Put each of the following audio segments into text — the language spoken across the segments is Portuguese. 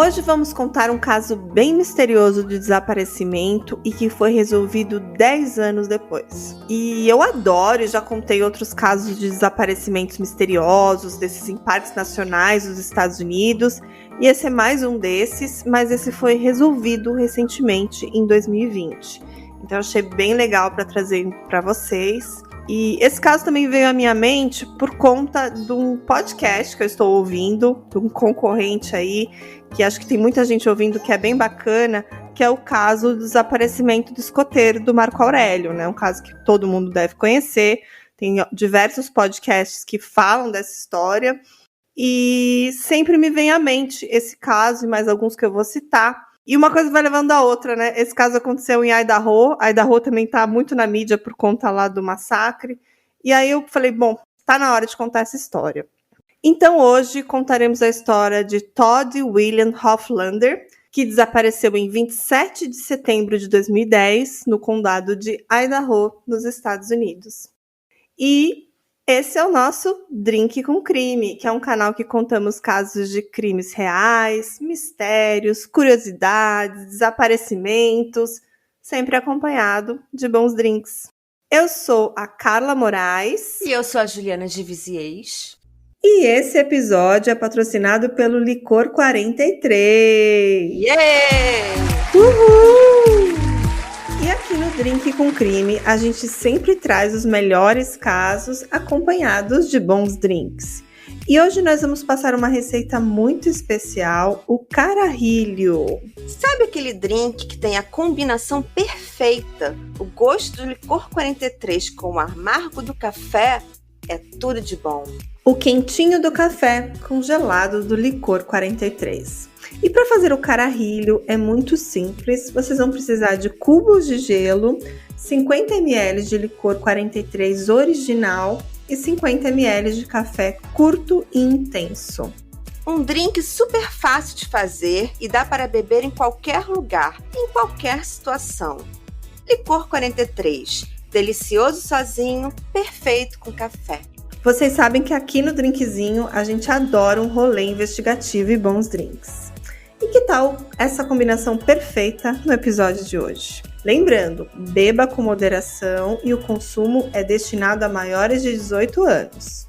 Hoje vamos contar um caso bem misterioso de desaparecimento e que foi resolvido 10 anos depois. E eu adoro e já contei outros casos de desaparecimentos misteriosos, desses em parques nacionais dos Estados Unidos, e esse é mais um desses, mas esse foi resolvido recentemente, em 2020. Então eu achei bem legal para trazer para vocês. E esse caso também veio à minha mente por conta de um podcast que eu estou ouvindo, de um concorrente aí, que acho que tem muita gente ouvindo, que é bem bacana, que é o caso do desaparecimento do escoteiro do Marco Aurélio, né? Um caso que todo mundo deve conhecer. Tem diversos podcasts que falam dessa história. E sempre me vem à mente esse caso e mais alguns que eu vou citar. E uma coisa vai levando a outra, né? Esse caso aconteceu em Idaho. Idaho também tá muito na mídia por conta lá do massacre. E aí eu falei, bom, tá na hora de contar essa história. Então hoje contaremos a história de Todd William Hoflander, que desapareceu em 27 de setembro de 2010 no condado de Idaho, nos Estados Unidos. E esse é o nosso Drink com Crime, que é um canal que contamos casos de crimes reais, mistérios, curiosidades, desaparecimentos, sempre acompanhado de bons drinks. Eu sou a Carla Moraes. E eu sou a Juliana de Viziers. E esse episódio é patrocinado pelo Licor 43. Yeah! Uhul! E aqui no Drink com Crime, a gente sempre traz os melhores casos acompanhados de bons drinks. E hoje nós vamos passar uma receita muito especial, o carajillo. Sabe aquele drink que tem a combinação perfeita? O gosto do licor 43 com o amargo do café é tudo de bom. O quentinho do café com gelado do licor 43. E para fazer o carajillo é muito simples, vocês vão precisar de cubos de gelo, 50 ml de licor 43 original e 50 ml de café curto e intenso. Um drink super fácil de fazer e dá para beber em qualquer lugar, em qualquer situação. Licor 43, delicioso sozinho, perfeito com café. Vocês sabem que aqui no Drinkzinho a gente adora um rolê investigativo e bons drinks. E que tal essa combinação perfeita no episódio de hoje? Lembrando, beba com moderação e o consumo é destinado a maiores de 18 anos.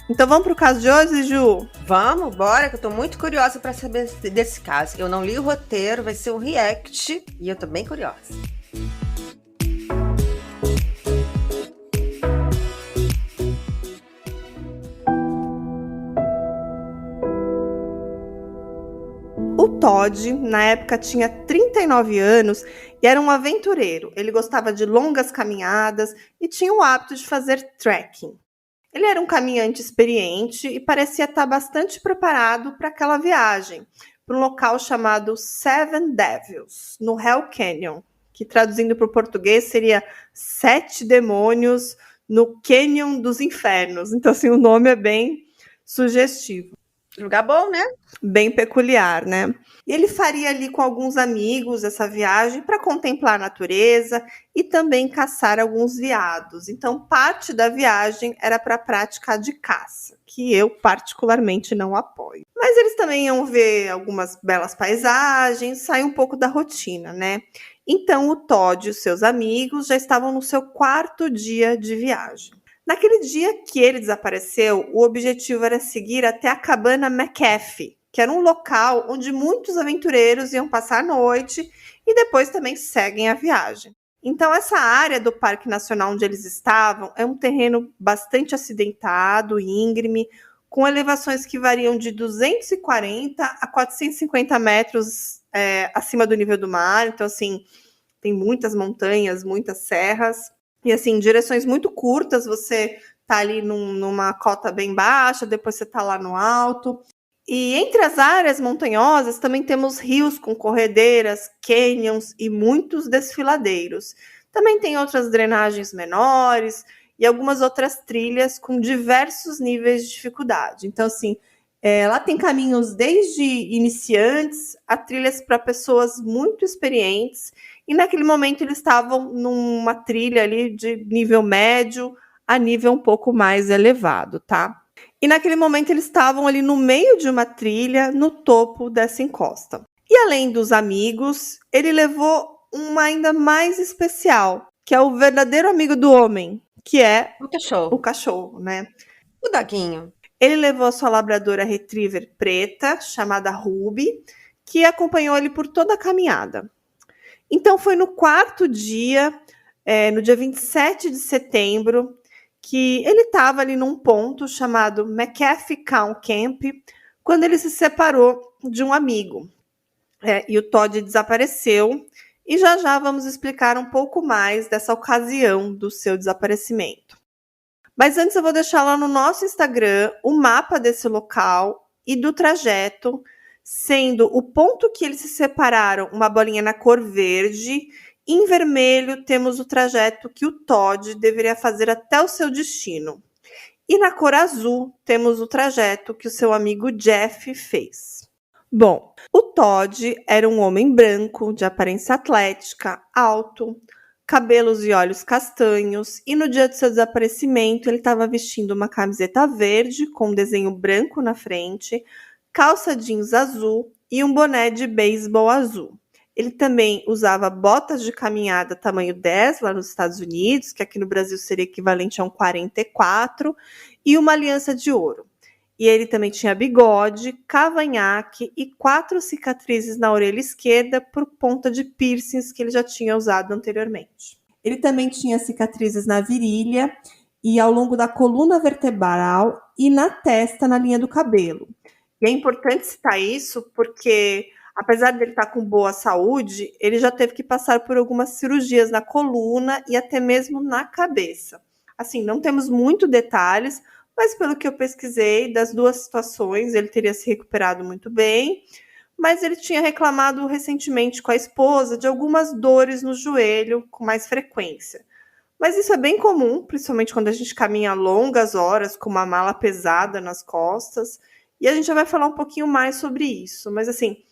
Então vamos pro caso de hoje, Ju? Vamos, bora, que eu tô muito curiosa para saber desse caso. Eu não li o roteiro, vai ser um react e eu tô bem curiosa. O Todd, na época, tinha 39 anos e era um aventureiro. Ele gostava de longas caminhadas e tinha o hábito de fazer trekking. Ele era um caminhante experiente e parecia estar bastante preparado para aquela viagem, para um local chamado Seven Devils, no Hell Canyon, que traduzindo para o português seria Sete Demônios no Canyon dos Infernos. Então, assim, o nome é bem sugestivo. Lugar bom, né? Bem peculiar, né? E ele faria ali com alguns amigos essa viagem para contemplar a natureza e também caçar alguns veados. Então, parte da viagem era para a prática de caça, que eu particularmente não apoio. Mas eles também iam ver algumas belas paisagens, sair um pouco da rotina, né? Então, o Todd e os seus amigos já estavam no seu 4º dia de viagem. Naquele dia que ele desapareceu, o objetivo era seguir até a cabana McAfee, que era um local onde muitos aventureiros iam passar a noite e depois também seguem a viagem. Então, essa área do Parque Nacional onde eles estavam é um terreno bastante acidentado, íngreme, com elevações que variam de 240 a 450 metros acima do nível do mar. Então, assim, tem muitas montanhas, muitas serras. E assim, direções muito curtas, você tá ali numa cota bem baixa, depois você tá lá no alto. E entre as áreas montanhosas também temos rios com corredeiras, canyons e muitos desfiladeiros. Também tem outras drenagens menores e algumas outras trilhas com diversos níveis de dificuldade. Então, assim, lá tem caminhos desde iniciantes a trilhas para pessoas muito experientes. E naquele momento eles estavam numa trilha ali de nível médio a nível um pouco mais elevado, tá? E naquele momento eles estavam ali no meio de uma trilha, no topo dessa encosta. E além dos amigos, ele levou uma ainda mais especial, que é o verdadeiro amigo do homem, que é o cachorro, né? O doguinho. Ele levou a sua labradora retriever preta, chamada Ruby, que acompanhou ele por toda a caminhada. Então foi no quarto dia, no dia 27 de setembro, que ele estava ali num ponto chamado McAfee Cow Camp, quando ele se separou de um amigo. E o Todd desapareceu, e já já vamos explicar um pouco mais dessa ocasião do seu desaparecimento. Mas antes eu vou deixar lá no nosso Instagram o mapa desse local e do trajeto, sendo o ponto que eles se separaram uma bolinha na cor verde. Em vermelho temos o trajeto que o Todd deveria fazer até o seu destino. E na cor azul temos o trajeto que o seu amigo Jeff fez. Bom, o Todd era um homem branco, de aparência atlética, alto, cabelos e olhos castanhos, e no dia do seu desaparecimento ele estava vestindo uma camiseta verde com um desenho branco na frente, calça jeans azul e um boné de beisebol azul. Ele também usava botas de caminhada tamanho 10 lá nos Estados Unidos, que aqui no Brasil seria equivalente a um 44, e uma aliança de ouro. E ele também tinha bigode, cavanhaque e 4 cicatrizes na orelha esquerda por conta de piercings que ele já tinha usado anteriormente. Ele também tinha cicatrizes na virilha e ao longo da coluna vertebral e na testa, na linha do cabelo. E é importante citar isso porque, apesar dele estar com boa saúde, ele já teve que passar por algumas cirurgias na coluna e até mesmo na cabeça. Assim, não temos muitos detalhes, mas pelo que eu pesquisei, das duas situações, ele teria se recuperado muito bem, mas ele tinha reclamado recentemente com a esposa de algumas dores no joelho com mais frequência. Mas isso é bem comum, principalmente quando a gente caminha longas horas com uma mala pesada nas costas, e a gente já vai falar um pouquinho mais sobre isso. Mas assim,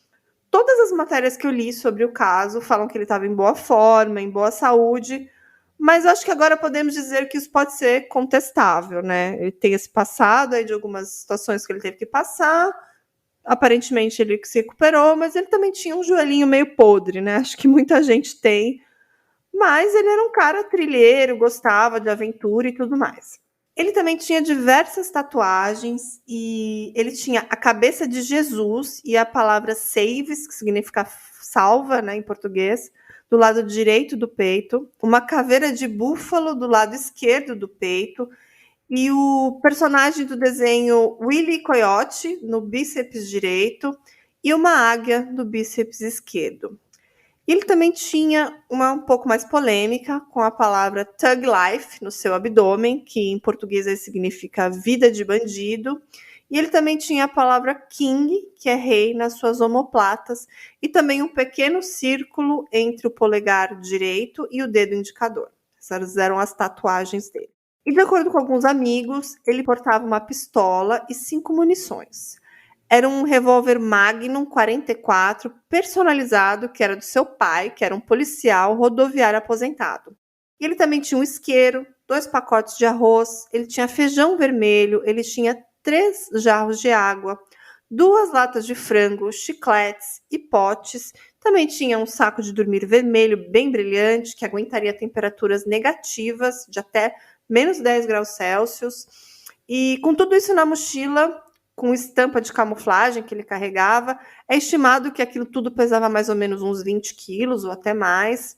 todas as matérias que eu li sobre o caso falam que ele estava em boa forma, em boa saúde, mas acho que agora podemos dizer que isso pode ser contestável, né? Ele tem esse passado aí de algumas situações que ele teve que passar. Aparentemente ele se recuperou, mas ele também tinha um joelhinho meio podre, né? Acho que muita gente tem. Mas ele era um cara trilheiro, gostava de aventura e tudo mais. Ele também tinha diversas tatuagens e ele tinha a cabeça de Jesus e a palavra saves, que significa salva, né, em português, do lado direito do peito, uma caveira de búfalo do lado esquerdo do peito e o personagem do desenho Willy Coyote no bíceps direito e uma águia no bíceps esquerdo. Ele também tinha uma um pouco mais polêmica com a palavra Thug Life no seu abdômen, que em português significa vida de bandido. E ele também tinha a palavra King, que é rei, nas suas omoplatas, e também um pequeno círculo entre o polegar direito e o dedo indicador. Essas eram as tatuagens dele. E de acordo com alguns amigos, ele portava uma pistola e 5 munições. Era um revólver Magnum 44 personalizado, que era do seu pai, que era um policial rodoviário aposentado. E ele também tinha um isqueiro, 2 pacotes de arroz, ele tinha feijão vermelho, ele tinha 3 jarros de água, 2 latas de frango, chicletes e potes. Também tinha um saco de dormir vermelho bem brilhante, que aguentaria temperaturas negativas de até menos 10 graus Celsius. E com tudo isso na mochila, com estampa de camuflagem que ele carregava, é estimado que aquilo tudo pesava mais ou menos uns 20 quilos ou até mais.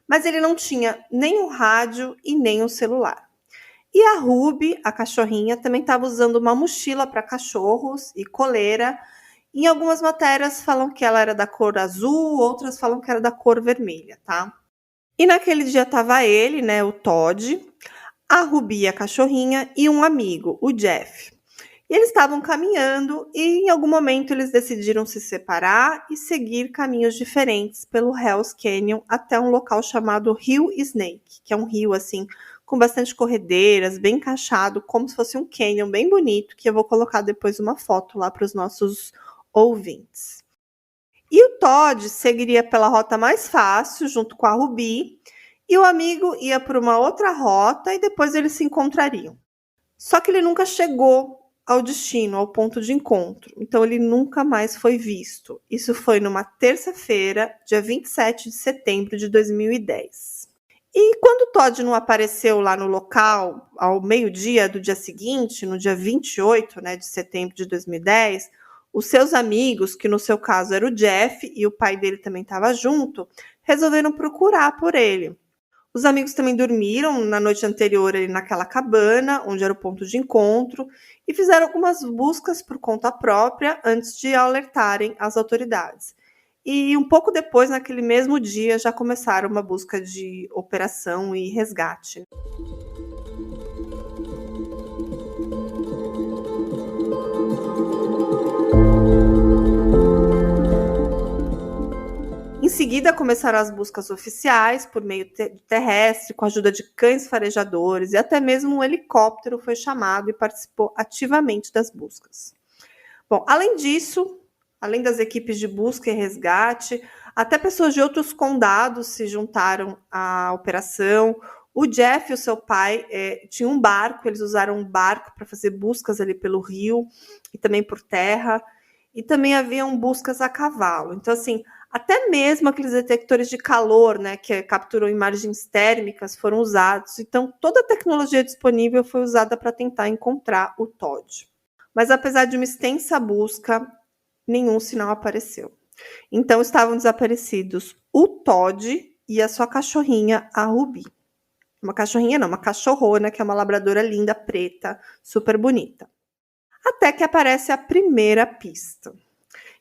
Mas ele não tinha nem um rádio e nem um celular. E a Ruby, a cachorrinha, também estava usando uma mochila para cachorros e coleira. Em algumas matérias falam que ela era da cor azul, outras falam que era da cor vermelha, tá? E naquele dia estava ele, né, o Todd, a Ruby, a cachorrinha, e um amigo, o Jeff. E eles estavam caminhando e em algum momento eles decidiram se separar e seguir caminhos diferentes pelo Hell's Canyon até um local chamado Rio Snake, que é um rio assim com bastante corredeiras, bem encaixado, como se fosse um canyon bem bonito, que eu vou colocar depois uma foto lá para os nossos ouvintes. E o Todd seguiria pela rota mais fácil, junto com a Ruby, e o amigo ia por uma outra rota e depois eles se encontrariam. Só que ele nunca chegou ao destino, ao ponto de encontro. Então ele nunca mais foi visto. Isso foi numa terça-feira, dia 27 de setembro de 2010. E quando o Todd não apareceu lá no local ao meio-dia do dia seguinte, no dia 28, de setembro de 2010, os seus amigos, que no seu caso era o Jeff e o pai dele também estava junto, resolveram procurar por ele. Os amigos também dormiram na noite anterior ali naquela cabana, onde era o ponto de encontro, e fizeram algumas buscas por conta própria antes de alertarem as autoridades. E um pouco depois, naquele mesmo dia, já começaram uma busca de operação e resgate. Em seguida, começaram as buscas oficiais por meio terrestre, com a ajuda de cães farejadores, e até mesmo um helicóptero foi chamado e participou ativamente das buscas. Bom, além disso, além das equipes de busca e resgate, até pessoas de outros condados se juntaram à operação. O Jeff e o seu pai tinham um barco, eles usaram um barco para fazer buscas ali pelo rio e também por terra, e também haviam buscas a cavalo. Então, assim, até mesmo aqueles detectores de calor, que capturam imagens térmicas, foram usados. Então, toda a tecnologia disponível foi usada para tentar encontrar o Todd. Mas, apesar de uma extensa busca, nenhum sinal apareceu. Então, estavam desaparecidos o Todd e a sua cachorrinha, a Ruby. Uma cachorrinha não, uma cachorrona, que é uma labradora linda, preta, super bonita. Até que aparece a primeira pista.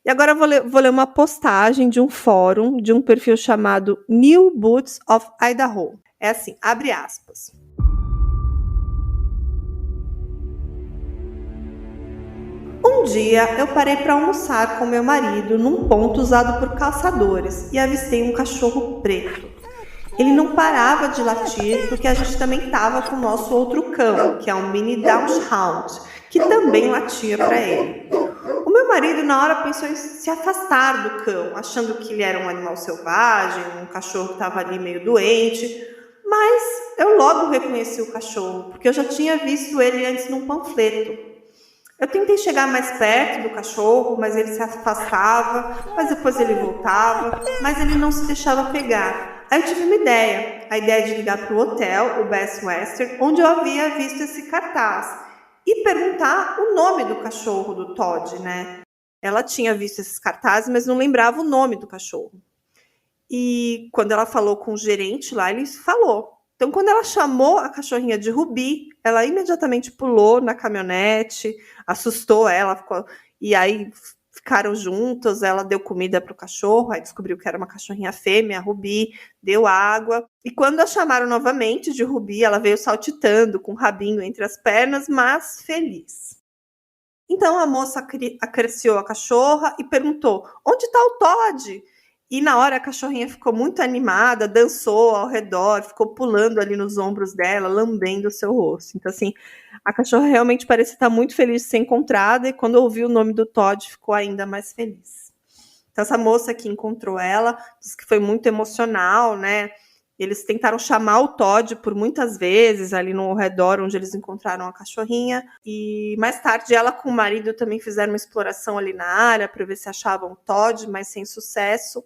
E agora eu vou ler uma postagem de um fórum, de um perfil chamado New Boots of Idaho. É assim, abre aspas. Um dia eu parei para almoçar com meu marido num ponto usado por caçadores e avistei um cachorro preto. Ele não parava de latir porque a gente também estava com o nosso outro cão, que é um mini Dachshund, que também latia para ele. O meu marido na hora pensou em se afastar do cão, achando que ele era um animal selvagem, um cachorro que estava ali meio doente, mas eu logo reconheci o cachorro, porque eu já tinha visto ele antes num panfleto. Eu tentei chegar mais perto do cachorro, mas ele se afastava, mas depois ele voltava, mas ele não se deixava pegar. Aí eu tive uma ideia, a ideia de ligar para o hotel, o Best Western, onde eu havia visto esse cartaz, e perguntar o nome do cachorro do Todd, Ela tinha visto esses cartazes, mas não lembrava o nome do cachorro. E quando ela falou com o gerente lá, ele falou. Então, quando ela chamou a cachorrinha de Ruby, ela imediatamente pulou na caminhonete, assustou ela, e aí ficaram juntos, ela deu comida para o cachorro, aí descobriu que era uma cachorrinha fêmea, a Ruby, deu água. E quando a chamaram novamente de Ruby, ela veio saltitando, com o rabinho entre as pernas, mas feliz. Então, a moça acariciou a cachorra e perguntou, onde está o Todd? E na hora a cachorrinha ficou muito animada, dançou ao redor, ficou pulando ali nos ombros dela, lambendo o seu rosto. Então, assim, a cachorra realmente parecia estar muito feliz de ser encontrada e quando ouviu o nome do Todd, ficou ainda mais feliz. Então, essa moça que encontrou ela, disse que foi muito emocional, Eles tentaram chamar o Todd por muitas vezes ali no redor onde eles encontraram a cachorrinha. E mais tarde ela com o marido também fizeram uma exploração ali na área para ver se achavam o Todd, mas sem sucesso.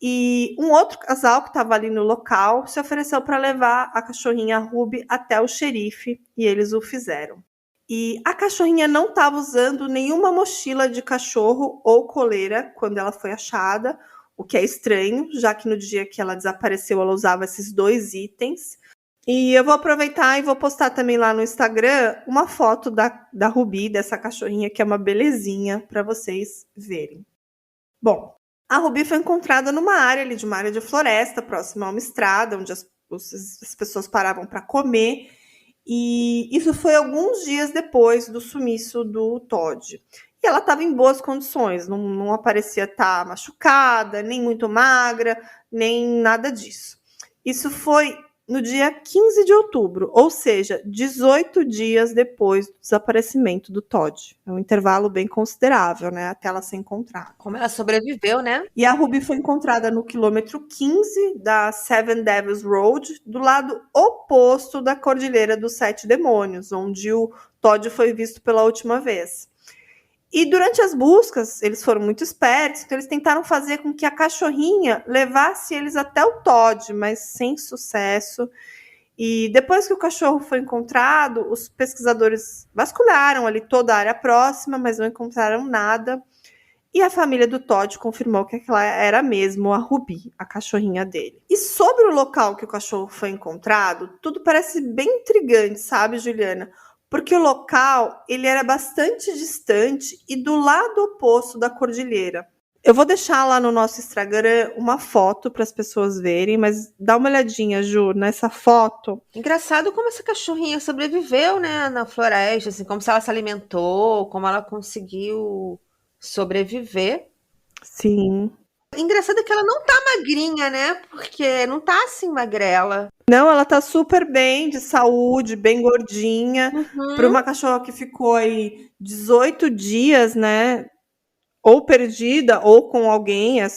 E um outro casal que estava ali no local se ofereceu para levar a cachorrinha Ruby até o xerife e eles o fizeram. E a cachorrinha não estava usando nenhuma mochila de cachorro ou coleira quando ela foi achada, o que é estranho, já que no dia que ela desapareceu, ela usava esses 2 itens. E eu vou aproveitar e vou postar também lá no Instagram uma foto da Ruby, dessa cachorrinha, que é uma belezinha para vocês verem. Bom, a Ruby foi encontrada numa área ali, de uma área de floresta, próxima a uma estrada, onde as pessoas paravam para comer. E isso foi alguns dias depois do sumiço do Todd. E ela estava em boas condições, não aparecia estar machucada, nem muito magra, nem nada disso. Isso foi no dia 15 de outubro, ou seja, 18 dias depois do desaparecimento do Todd. É um intervalo bem considerável, né, até ela ser encontrada. Como ela sobreviveu, né? E a Ruby foi encontrada no quilômetro 15 da Seven Devils Road, do lado oposto da Cordilheira dos Sete Demônios, onde o Todd foi visto pela última vez. E durante as buscas, eles foram muito espertos, então eles tentaram fazer com que a cachorrinha levasse eles até o Todd, mas sem sucesso. E depois que o cachorro foi encontrado, os pesquisadores vasculharam ali toda a área próxima, mas não encontraram nada. E a família do Todd confirmou que aquela era mesmo a Ruby, a cachorrinha dele. E sobre o local que o cachorro foi encontrado, tudo parece bem intrigante, sabe, Juliana? Porque o local, ele era bastante distante e do lado oposto da cordilheira. Eu vou deixar lá no nosso Instagram uma foto para as pessoas verem, mas dá uma olhadinha, Ju, nessa foto. Engraçado como essa cachorrinha sobreviveu, né, na floresta, assim, como se ela se alimentou, como ela conseguiu sobreviver. Sim. Engraçado é que ela não tá magrinha, né? Porque não tá assim magrela. Não, ela tá super bem, de saúde, bem gordinha. Para uma cachorra que ficou aí 18 dias, né? Ou perdida, ou com alguém. A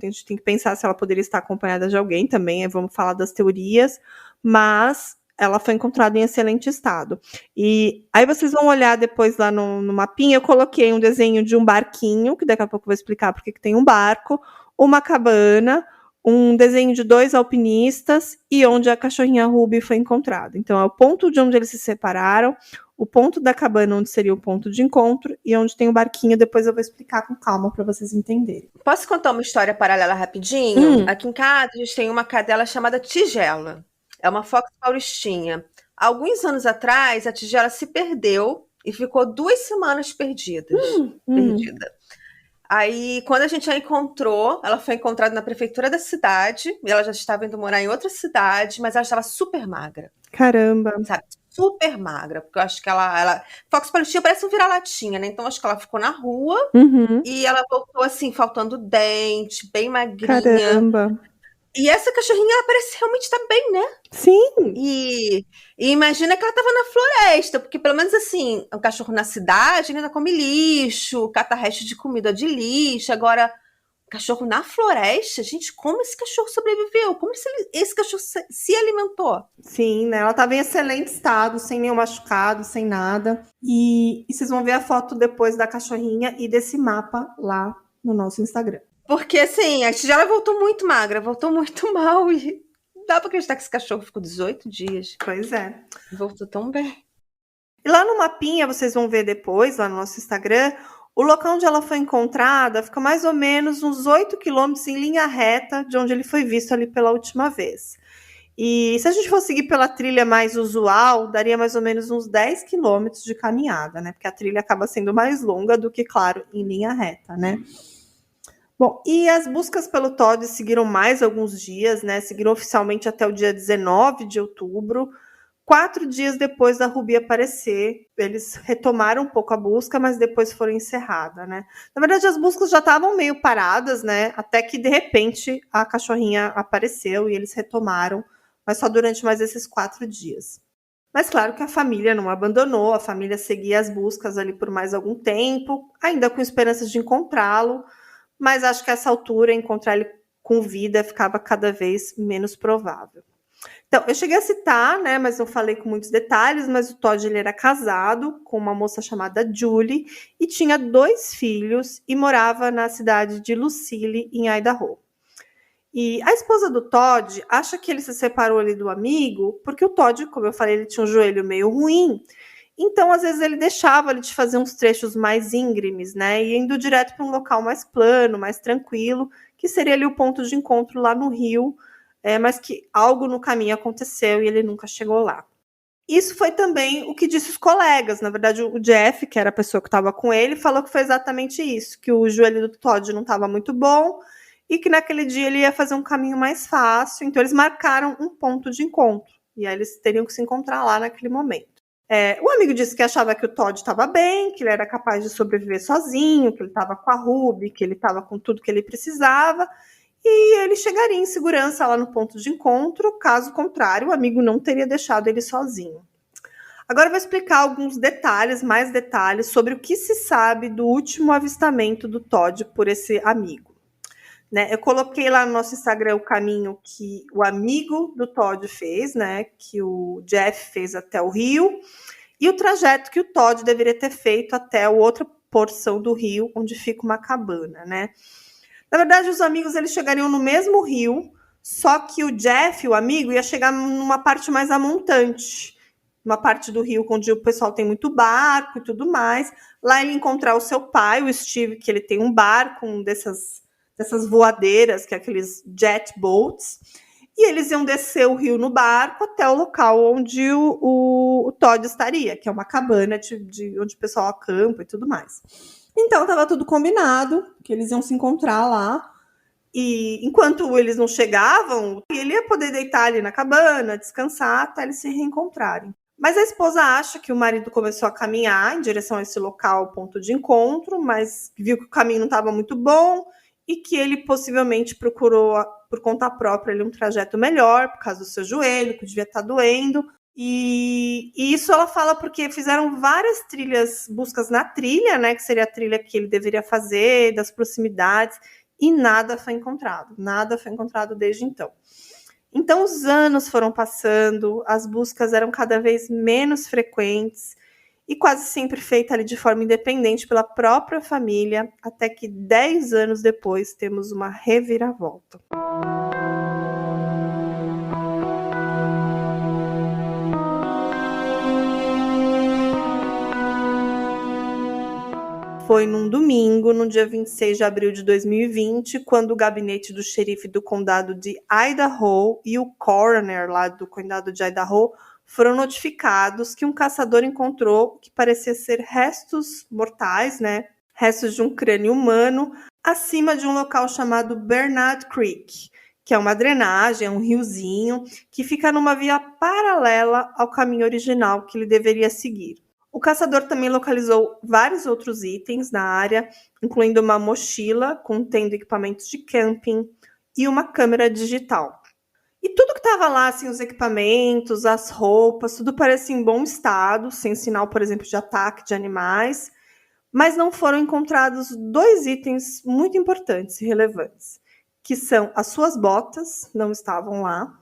gente tem que pensar se ela poderia estar acompanhada de alguém também. Vamos falar das teorias. Mas ela foi encontrada em excelente estado. E aí vocês vão olhar depois lá no mapinha. Eu coloquei um desenho de um barquinho, que daqui a pouco eu vou explicar porque que tem um barco, uma cabana, um desenho de 2 alpinistas e onde a cachorrinha Ruby foi encontrada. Então, é o ponto de onde eles se separaram, o ponto da cabana onde seria o ponto de encontro e onde tem o barquinho. Depois eu vou explicar com calma para vocês entenderem. Posso contar uma história paralela rapidinho? Aqui em casa, a gente tem uma cadela chamada Tigela. É uma fox paulistinha. Alguns anos atrás, a Tigela se perdeu e ficou 2 semanas perdida. Aí, quando a gente a encontrou, ela foi encontrada na prefeitura da cidade, e ela já estava indo morar em outra cidade, mas ela estava super magra. Caramba. Sabe? Super magra, porque eu acho que ela... Fox paulistinha parece um vira-latinha, né? Então, acho que ela ficou na rua e ela voltou, assim, faltando dente, bem magrinha. Caramba. E essa cachorrinha, ela parece realmente estar bem, né? Sim. E imagina que ela estava na floresta, porque pelo menos assim, o cachorro na cidade ele ainda come lixo, cata resto de comida de lixo. Agora, cachorro na floresta, gente, como esse cachorro sobreviveu? Como esse cachorro se alimentou? Sim, né? Ela estava em excelente estado, sem nenhum machucado, sem nada. E vocês vão ver a foto depois da cachorrinha e desse mapa lá no nosso Instagram. Porque assim, a Tigela voltou muito magra, voltou muito mal e dá pra acreditar que esse cachorro ficou 18 dias. Pois é. Voltou tão bem. E lá no mapinha, vocês vão ver depois, lá no nosso Instagram, o local onde ela foi encontrada fica mais ou menos uns 8 quilômetros em linha reta de onde ele foi visto ali pela última vez. E se a gente for seguir pela trilha mais usual, daria mais ou menos uns 10 quilômetros de caminhada, né? Porque a trilha acaba sendo mais longa do que, claro, em linha reta, né? Bom, e as buscas pelo Todd seguiram mais alguns dias, né? Seguiram oficialmente até o dia 19 de outubro, 4 dias depois da Ruby aparecer. Eles retomaram um pouco a busca, mas depois foram encerradas, né? Na verdade, as buscas já estavam meio paradas, né? Até que, de repente, a cachorrinha apareceu e eles retomaram, mas só durante mais esses 4 dias. Mas claro que a família não abandonou, a família seguia as buscas ali por mais algum tempo, ainda com esperanças de encontrá-lo, mas acho que a essa altura encontrar ele com vida ficava cada vez menos provável. Então, eu cheguei a citar, né, mas não falei com muitos detalhes, mas o Todd ele era casado com uma moça chamada Julie e tinha 2 filhos e morava na cidade de Lucille, em Idaho. E a esposa do Todd acha que ele se separou ali do amigo porque o Todd, como eu falei, ele tinha um joelho meio ruim. Então, às vezes, ele deixava ele de fazer uns trechos mais íngremes, né? E indo direto para um local mais plano, mais tranquilo, que seria ali o ponto de encontro lá no Rio, mas que algo no caminho aconteceu e ele nunca chegou lá. Isso foi também o que disse os colegas. Na verdade, o Jeff, que era a pessoa que estava com ele, falou que foi exatamente isso, que o joelho do Todd não estava muito bom e que naquele dia ele ia fazer um caminho mais fácil. Então, eles marcaram um ponto de encontro. E aí eles teriam que se encontrar lá naquele momento. O amigo disse que achava que o Todd estava bem, que ele era capaz de sobreviver sozinho, que ele estava com a Ruby, que ele estava com tudo que ele precisava. e ele chegaria em segurança lá no ponto de encontro. Caso contrário, o amigo não teria deixado ele sozinho. Agora eu vou explicar alguns detalhes, mais detalhes, sobre o que se sabe do último avistamento do Todd por esse amigo. Né? Eu coloquei lá no nosso Instagram o caminho que o amigo do Todd fez, né? Que o Jeff fez até o rio, e o trajeto que o Todd deveria ter feito até a outra porção do rio, onde fica uma cabana, né? Na verdade, os amigos eles chegariam no mesmo rio, só que o Jeff, o amigo, ia chegar numa parte mais amontante, uma parte do rio onde o pessoal tem muito barco e tudo mais. Lá ele encontrar o seu pai, o Steve, que ele tem um barco, dessas voadeiras, que é aqueles jet boats, e eles iam descer o rio no barco até o local onde o Todd estaria, que é uma cabana de onde o pessoal acampa e tudo mais. Então estava tudo combinado, que eles iam se encontrar lá, e enquanto eles não chegavam, ele ia poder deitar ali na cabana, descansar até eles se reencontrarem. Mas a esposa acha que o marido começou a caminhar em direção a esse local, ponto de encontro, mas viu que o caminho não estava muito bom e que ele possivelmente procurou, por conta própria, ali, um trajeto melhor, por causa do seu joelho, que devia estar doendo. E isso ela fala porque fizeram várias buscas na trilha, né, que seria a trilha que ele deveria fazer, das proximidades, e nada foi encontrado desde então. Então os anos foram passando, as buscas eram cada vez menos frequentes e quase sempre feita ali de forma independente pela própria família, até que 10 anos depois temos uma reviravolta. Foi num domingo, no dia 26 de abril de 2020, quando o gabinete do xerife do condado de Idaho e o coroner lá do condado de Idaho foram notificados que um caçador encontrou o que parecia ser restos mortais, né? Restos de um crânio humano, acima de um local chamado Bernard Creek, que é uma drenagem, é um riozinho, que fica numa via paralela ao caminho original que ele deveria seguir. O caçador também localizou vários outros itens na área, incluindo uma mochila contendo equipamentos de camping e uma câmera digital. E tudo que estava lá, assim, os equipamentos, as roupas, tudo parecia em bom estado, sem sinal, por exemplo, de ataque de animais, mas não foram encontrados 2 itens muito importantes e relevantes, que são as suas botas, não estavam lá,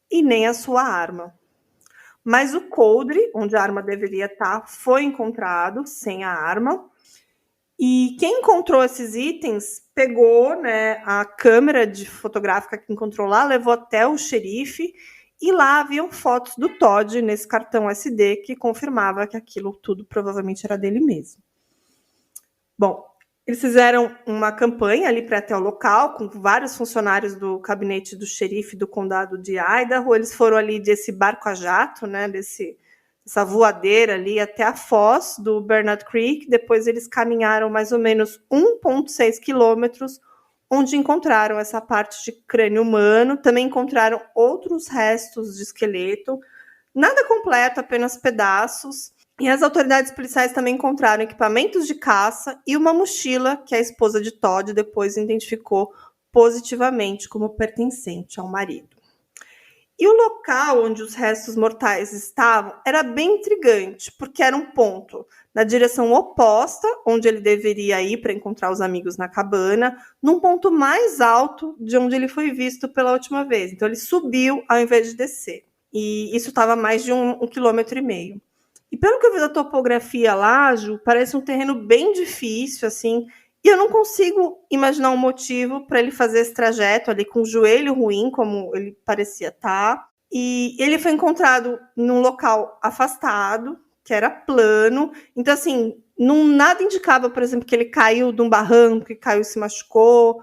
e nem a sua arma. Mas o coldre, onde a arma deveria estar, foi encontrado sem a arma. E quem encontrou esses itens pegou, né, a câmera fotográfica que encontrou lá, levou até o xerife, e lá haviam fotos do Todd nesse cartão SD que confirmava que aquilo tudo provavelmente era dele mesmo. Bom, eles fizeram uma campanha ali para até o local, com vários funcionários do gabinete do xerife do condado de Idaho. Eles foram ali desse barco a jato, né, dessa voadeira ali até a foz do Bernard Creek. Depois eles caminharam mais ou menos 1,6 quilômetros, onde encontraram essa parte de crânio humano. Também encontraram outros restos de esqueleto, nada completo, apenas pedaços. E as autoridades policiais também encontraram equipamentos de caça e uma mochila que a esposa de Todd depois identificou positivamente como pertencente ao marido. E o local onde os restos mortais estavam era bem intrigante, porque era um ponto na direção oposta, onde ele deveria ir para encontrar os amigos na cabana, num ponto mais alto de onde ele foi visto pela última vez. Então ele subiu ao invés de descer. E isso estava a mais de 1,5 quilômetro. E pelo que eu vi da topografia lá, Ju, parece um terreno bem difícil, assim, e eu não consigo imaginar um motivo para ele fazer esse trajeto ali com o joelho ruim, como ele parecia estar. E ele foi encontrado num local afastado, que era plano. Então, assim, nada indicava, por exemplo, que ele caiu de um barranco, que caiu e se machucou.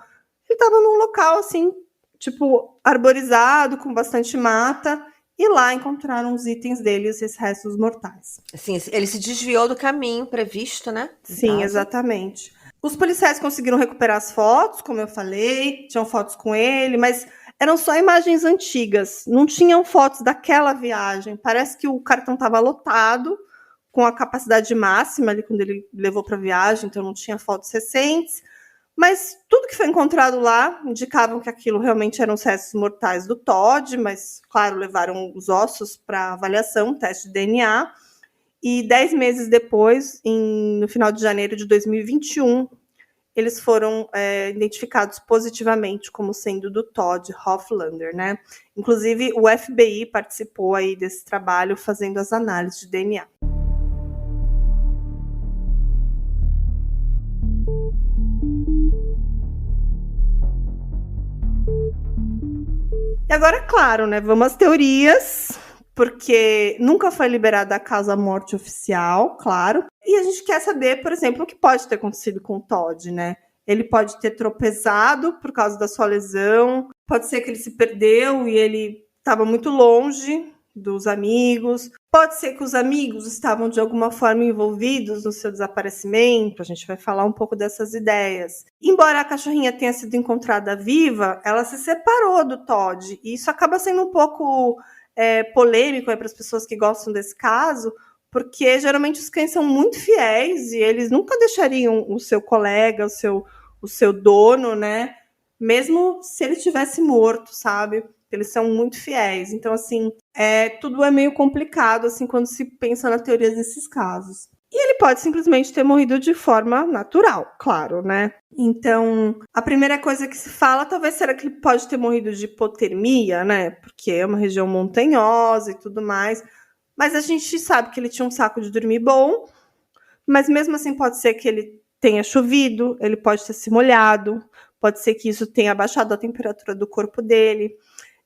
Ele estava num local, assim, tipo, arborizado, com bastante mata. E lá encontraram os itens dele, esses restos mortais. Assim, ele se desviou do caminho previsto, né? Sim, exatamente. Os policiais conseguiram recuperar as fotos, como eu falei, tinham fotos com ele, mas eram só imagens antigas, não tinham fotos daquela viagem. Parece que o cartão estava lotado, com a capacidade máxima ali quando ele levou para a viagem, então não tinha fotos recentes. Mas tudo que foi encontrado lá indicavam que aquilo realmente eram os restos mortais do Todd, mas, claro, levaram os ossos para avaliação, teste de DNA. E 10 meses depois, no final de janeiro de 2021, eles foram identificados positivamente como sendo do Todd Hoflander, né? Inclusive, o FBI participou aí desse trabalho fazendo as análises de DNA. E agora, claro, né? Vamos às teorias, porque nunca foi liberada a causa-morte oficial, claro. E a gente quer saber, por exemplo, o que pode ter acontecido com o Todd, né? Ele pode ter tropeçado por causa da sua lesão, pode ser que ele se perdeu e ele estava muito longe dos amigos, pode ser que os amigos estavam de alguma forma envolvidos no seu desaparecimento, a gente vai falar um pouco dessas ideias. Embora a cachorrinha tenha sido encontrada viva, ela se separou do Todd, e isso acaba sendo um pouco polêmico para as pessoas que gostam desse caso, porque geralmente os cães são muito fiéis e eles nunca deixariam o seu colega, o seu dono, né? Mesmo se ele tivesse morto, sabe? Eles são muito fiéis. Então, assim, tudo é meio complicado, assim, quando se pensa na teoria desses casos. E ele pode simplesmente ter morrido de forma natural, claro, né? Então, a primeira coisa que se fala, talvez, será que ele pode ter morrido de hipotermia, né? Porque é uma região montanhosa e tudo mais. Mas a gente sabe que ele tinha um saco de dormir bom, mas mesmo assim pode ser que ele tenha chovido, ele pode ter se molhado, pode ser que isso tenha abaixado a temperatura do corpo dele.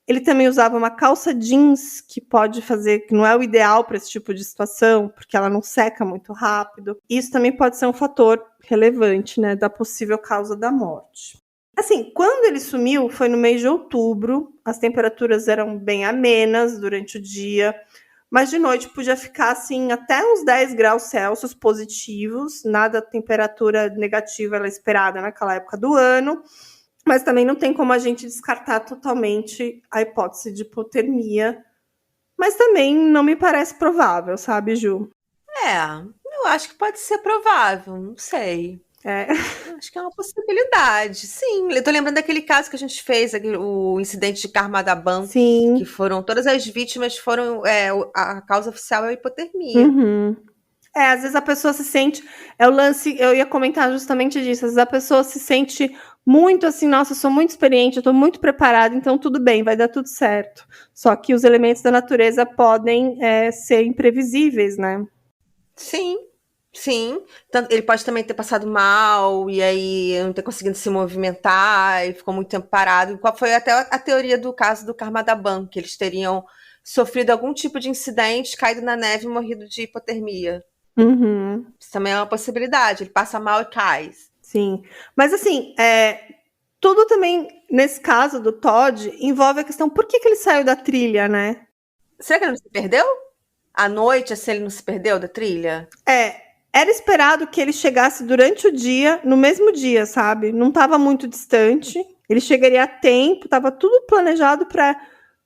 Ele também usava uma calça jeans, que pode fazer, que não é o ideal para esse tipo de situação, porque ela não seca muito rápido. Isso também pode ser um fator relevante, né, da possível causa da morte. Assim, quando ele sumiu, foi no mês de outubro, as temperaturas eram bem amenas durante o dia, mas de noite podia ficar assim até uns 10 graus Celsius positivos, nada temperatura negativa ela esperada naquela época do ano. Mas também não tem como a gente descartar totalmente a hipótese de hipotermia. Mas também não me parece provável, sabe, Ju? Eu acho que pode ser provável, não sei. Acho que é uma possibilidade, sim. Eu tô lembrando daquele caso que a gente fez, o incidente de Karmadaban, Sim. que foram todas as vítimas foram. A causa oficial é a hipotermia. Uhum. Às vezes a pessoa se sente. É o lance, eu ia comentar justamente disso. Às vezes a pessoa se sente muito assim, nossa, eu sou muito experiente, eu tô muito preparada, então tudo bem, vai dar tudo certo. Só que os elementos da natureza podem ser imprevisíveis, né? Sim. Ele pode também ter passado mal e aí não ter conseguido se movimentar e ficou muito tempo parado. Qual foi até a teoria do caso do Karmadaban, que eles teriam sofrido algum tipo de incidente, caído na neve e morrido de hipotermia. Uhum. Isso também é uma possibilidade. Ele passa mal e cai. Sim. Mas assim, tudo também, nesse caso do Todd, envolve a questão por que ele saiu da trilha, né? Será que ele não se perdeu? À noite, assim, ele não se perdeu da trilha? Era esperado que ele chegasse durante o dia, no mesmo dia, sabe? Não estava muito distante. Ele chegaria a tempo, estava tudo planejado para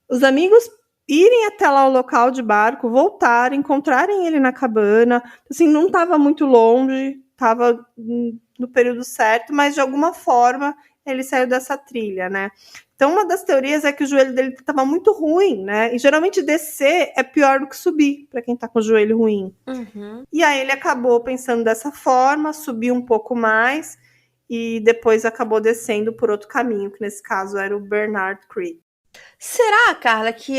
os amigos irem até lá o local de barco, voltarem, encontrarem ele na cabana. Assim, não estava muito longe, estava no período certo, mas de alguma forma ele saiu dessa trilha, né? Então, uma das teorias é que o joelho dele estava muito ruim, né? E geralmente descer é pior do que subir, para quem está com o joelho ruim. Uhum. E aí ele acabou pensando dessa forma, subiu um pouco mais e depois acabou descendo por outro caminho, que nesse caso era o Bernard Creek. Será, Carla, que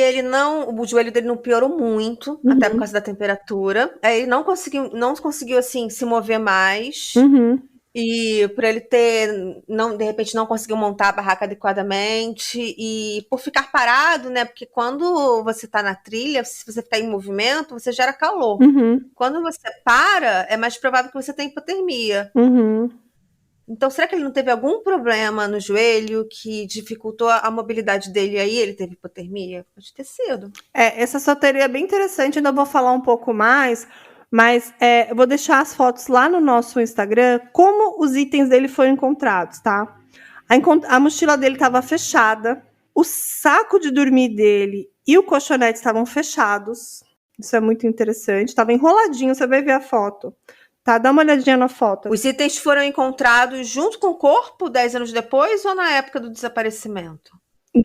o joelho dele não piorou muito, até por causa da temperatura? Ele não conseguiu assim se mover mais. Uhum. E por ele de repente não conseguiu montar a barraca adequadamente e por ficar parado, né? Porque quando você tá na trilha, se você ficar em movimento, você gera calor. Uhum. Quando você para, é mais provável que você tenha hipotermia. Uhum. Então, será que ele não teve algum problema no joelho que dificultou a mobilidade dele e aí ele teve hipotermia? Pode ter sido. Essa sua teoria é bem interessante, ainda vou falar um pouco mais, mas eu vou deixar as fotos lá no nosso Instagram, como os itens dele foram encontrados, tá? A mochila dele estava fechada, o saco de dormir dele e o colchonete estavam fechados, isso é muito interessante, estava enroladinho, você vai ver a foto. tá? Dá uma olhadinha na foto. Os itens foram encontrados junto com o corpo 10 anos depois ou na época do desaparecimento?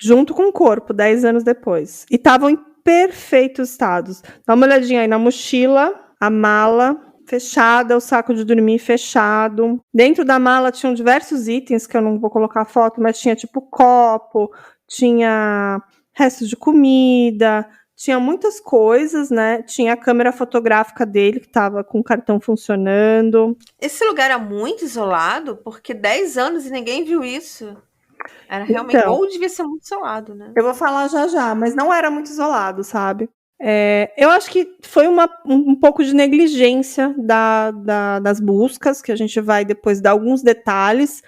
Junto com o corpo, 10 anos depois. E estavam em perfeitos estados. Dá uma olhadinha aí na mochila, a mala fechada, o saco de dormir fechado. Dentro da mala tinham diversos itens, que eu não vou colocar foto, mas tinha tipo copo, tinha restos de comida, tinha muitas coisas, né? Tinha a câmera fotográfica dele, que estava com o cartão funcionando. Esse lugar era muito isolado, porque 10 anos e ninguém viu isso. Era realmente, Então, ou devia ser muito isolado, né? eu vou falar já, mas não era muito isolado, sabe? Eu acho que foi um pouco de negligência das buscas, que a gente vai depois dar alguns detalhes,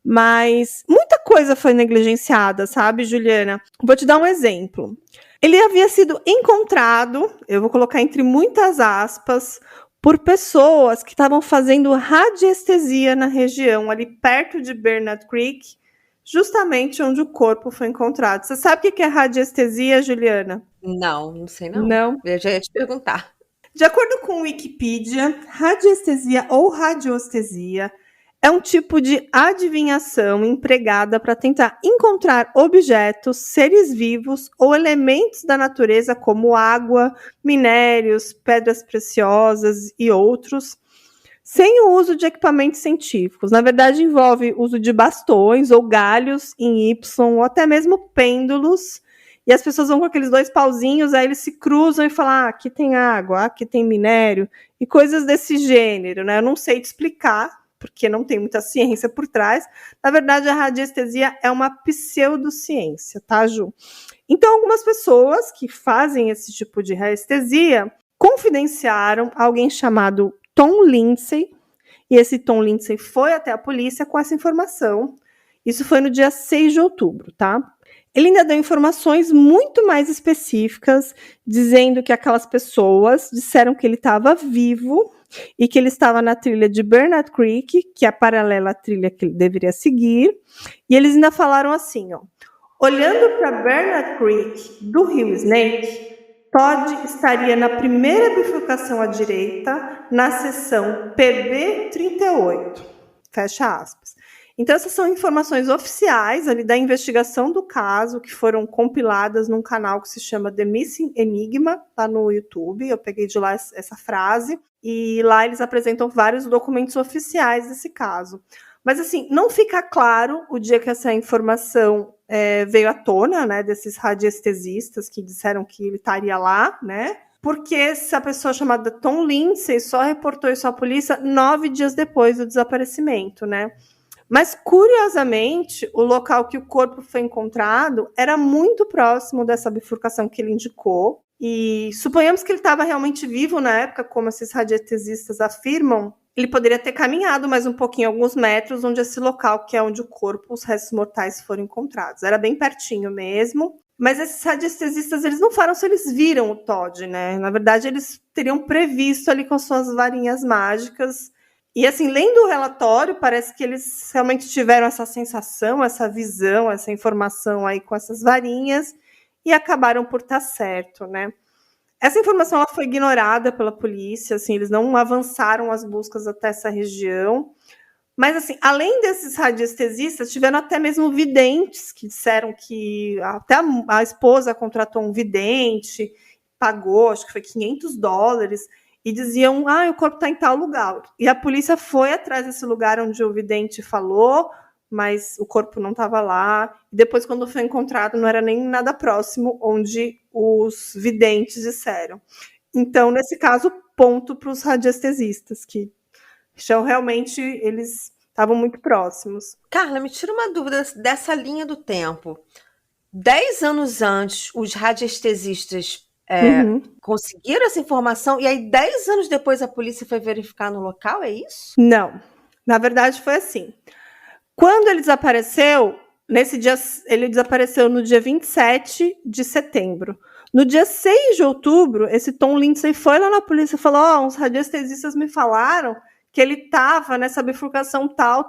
mas muita coisa foi negligenciada, sabe, Juliana? Vou te dar um exemplo. Ele havia sido encontrado, eu vou colocar entre muitas aspas, por pessoas que estavam fazendo radiestesia na região, ali perto de Bernard Creek, justamente onde o corpo foi encontrado. Você sabe o que é radiestesia, Juliana? Não sei não. Não. Eu já ia te perguntar. De acordo com o Wikipedia, radiestesia ou radioestesia é um tipo de adivinhação empregada para tentar encontrar objetos, seres vivos ou elementos da natureza como água, minérios, pedras preciosas e outros, sem o uso de equipamentos científicos. Na verdade, envolve uso de bastões ou galhos em Y, ou até mesmo pêndulos. E as pessoas vão com aqueles dois pauzinhos, aí eles se cruzam e falam, aqui tem água, aqui tem minério, e coisas desse gênero, né? Eu não sei te explicar, porque não tem muita ciência por trás. Na verdade, a radiestesia é uma pseudociência, tá, Ju? Então, algumas pessoas que fazem esse tipo de radiestesia confidenciaram alguém chamado Tom Lindsay, e esse Tom Lindsay foi até a polícia com essa informação. Isso foi no dia 6 de outubro, tá? Ele ainda deu informações muito mais específicas, dizendo que aquelas pessoas disseram que ele estava vivo e que ele estava na trilha de Bernard Creek, que é paralela à trilha que ele deveria seguir. E eles ainda falaram assim, ó, olhando para Bernard Creek do rio Snake, Todd estaria na primeira bifurcação à direita, na seção PB38. Fecha aspas. Então, essas são informações oficiais ali da investigação do caso, que foram compiladas num canal que se chama The Missing Enigma, lá no YouTube. Eu peguei de lá essa frase, e lá eles apresentam vários documentos oficiais desse caso. Mas, assim, não fica claro o dia que essa informação veio à tona, né, desses radiestesistas que disseram que ele estaria lá, né? Porque essa pessoa chamada Tom Lindsay só reportou isso à polícia 9 dias depois do desaparecimento, né? Mas, curiosamente, o local que o corpo foi encontrado era muito próximo dessa bifurcação que ele indicou. E suponhamos que ele estava realmente vivo na época, como esses radiestesistas afirmam, ele poderia ter caminhado mais um pouquinho, alguns metros, onde esse local, que é onde o corpo, os restos mortais foram encontrados. Era bem pertinho mesmo. Mas esses radiestesistas, eles não falaram se eles viram o Todd, né? Na verdade, eles teriam previsto ali com suas varinhas mágicas. E assim, lendo o relatório, parece que eles realmente tiveram essa sensação, essa visão, essa informação aí com essas varinhas e acabaram por estar certo, né? Essa informação ela foi ignorada pela polícia, assim, eles não avançaram as buscas até essa região. Mas, assim, além desses radiestesistas, tiveram até mesmo videntes que disseram que até a esposa contratou um vidente, pagou, acho que foi $500, e diziam, o corpo está em tal lugar. E a polícia foi atrás desse lugar onde o vidente falou, mas o corpo não estava lá. E depois, quando foi encontrado, não era nem nada próximo onde os videntes disseram. Então, nesse caso, ponto para os radiestesistas, que realmente eles estavam muito próximos. Carla, me tira uma dúvida dessa linha do tempo. 10 anos antes, os radiestesistas conseguiram essa informação e aí 10 anos depois a polícia foi verificar no local, é isso? Não. Na verdade, foi assim. Quando ele desapareceu, nesse dia, ele desapareceu no dia 27 de setembro. No dia 6 de outubro, esse Tom Lindsay foi lá na polícia e falou, uns radiestesistas me falaram que ele estava nessa bifurcação tal,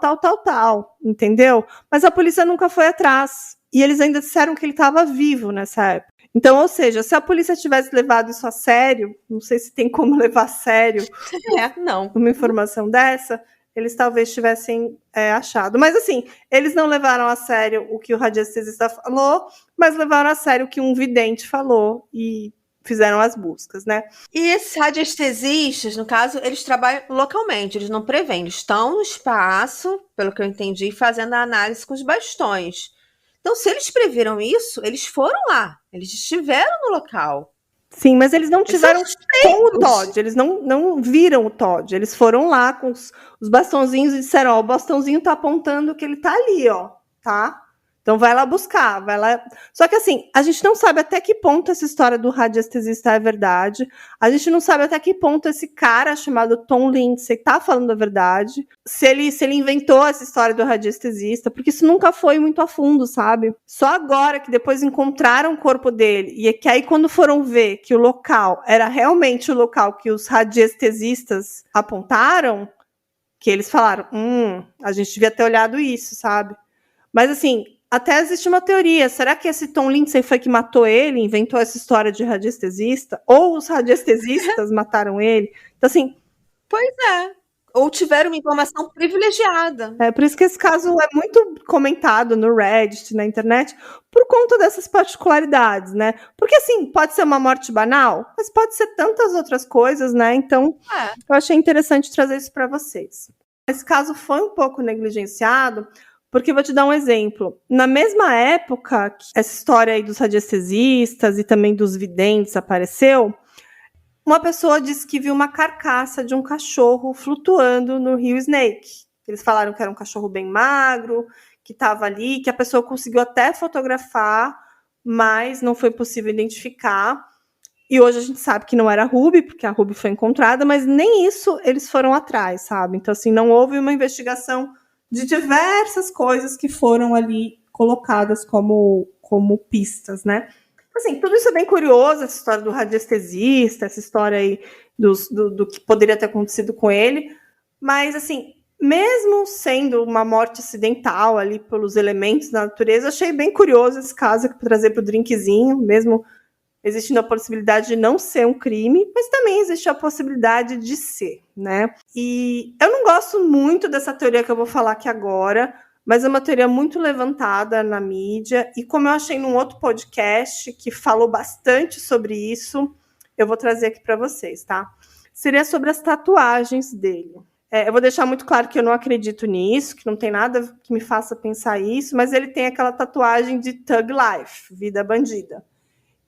entendeu? Mas a polícia nunca foi atrás. E eles ainda disseram que ele estava vivo nessa época. Então, ou seja, se a polícia tivesse levado isso a sério, não sei se tem como levar a sério não. uma informação dessa, eles talvez tivessem achado. Mas assim, eles não levaram a sério o que o radiestesista falou, mas levaram a sério o que um vidente falou e fizeram as buscas, né? E esses radiestesistas, no caso, eles trabalham localmente, eles não prevêem, eles estão no espaço, pelo que eu entendi, fazendo a análise com os bastões. Então, se eles previram isso, eles foram lá, eles estiveram no local. Sim, mas eles não tiveram com o Todd, eles não viram o Todd, eles foram lá com os bastãozinhos e disseram, ó, o bastãozinho tá apontando que ele tá ali, ó, tá? Então vai lá buscar, vai lá. Só que assim, a gente não sabe até que ponto essa história do radiestesista é verdade. A gente não sabe até que ponto esse cara chamado Tom Lindsay tá falando a verdade. Se ele inventou essa história do radiestesista, porque isso nunca foi muito a fundo, sabe? Só agora que depois encontraram o corpo dele, e é que aí quando foram ver que o local era realmente o local que os radiestesistas apontaram, que eles falaram, a gente devia ter olhado isso, sabe? Mas assim, até existe uma teoria. Será que esse Tom Lindsay foi que matou ele, inventou essa história de radiestesista? Ou os radiestesistas mataram ele? Então, assim... Pois é. Ou tiveram uma informação privilegiada. É por isso que esse caso é muito comentado no Reddit, na internet, por conta dessas particularidades, né? Porque, assim, pode ser uma morte banal, mas pode ser tantas outras coisas, né? Então, eu achei interessante trazer isso para vocês. Esse caso foi um pouco negligenciado, porque vou te dar um exemplo. Na mesma época que essa história aí dos radiestesistas e também dos videntes apareceu, uma pessoa disse que viu uma carcaça de um cachorro flutuando no rio Snake. Eles falaram que era um cachorro bem magro, que estava ali, que a pessoa conseguiu até fotografar, mas não foi possível identificar. E hoje a gente sabe que não era a Ruby, porque a Ruby foi encontrada, mas nem isso eles foram atrás, sabe? Então, assim, não houve uma investigação de diversas coisas que foram ali colocadas como pistas, né? Assim, tudo isso é bem curioso, essa história do radiestesista, essa história aí do que poderia ter acontecido com ele, mas, assim, mesmo sendo uma morte acidental ali pelos elementos da natureza, achei bem curioso esse caso para trazer para o drinkzinho, mesmo existindo a possibilidade de não ser um crime, mas também existe a possibilidade de ser, né? E eu não gosto muito dessa teoria que eu vou falar aqui agora, mas é uma teoria muito levantada na mídia, e como eu achei num outro podcast que falou bastante sobre isso, eu vou trazer aqui para vocês, tá? Seria sobre as tatuagens dele. Eu vou deixar muito claro que eu não acredito nisso, que não tem nada que me faça pensar isso, mas ele tem aquela tatuagem de Thug Life, vida bandida.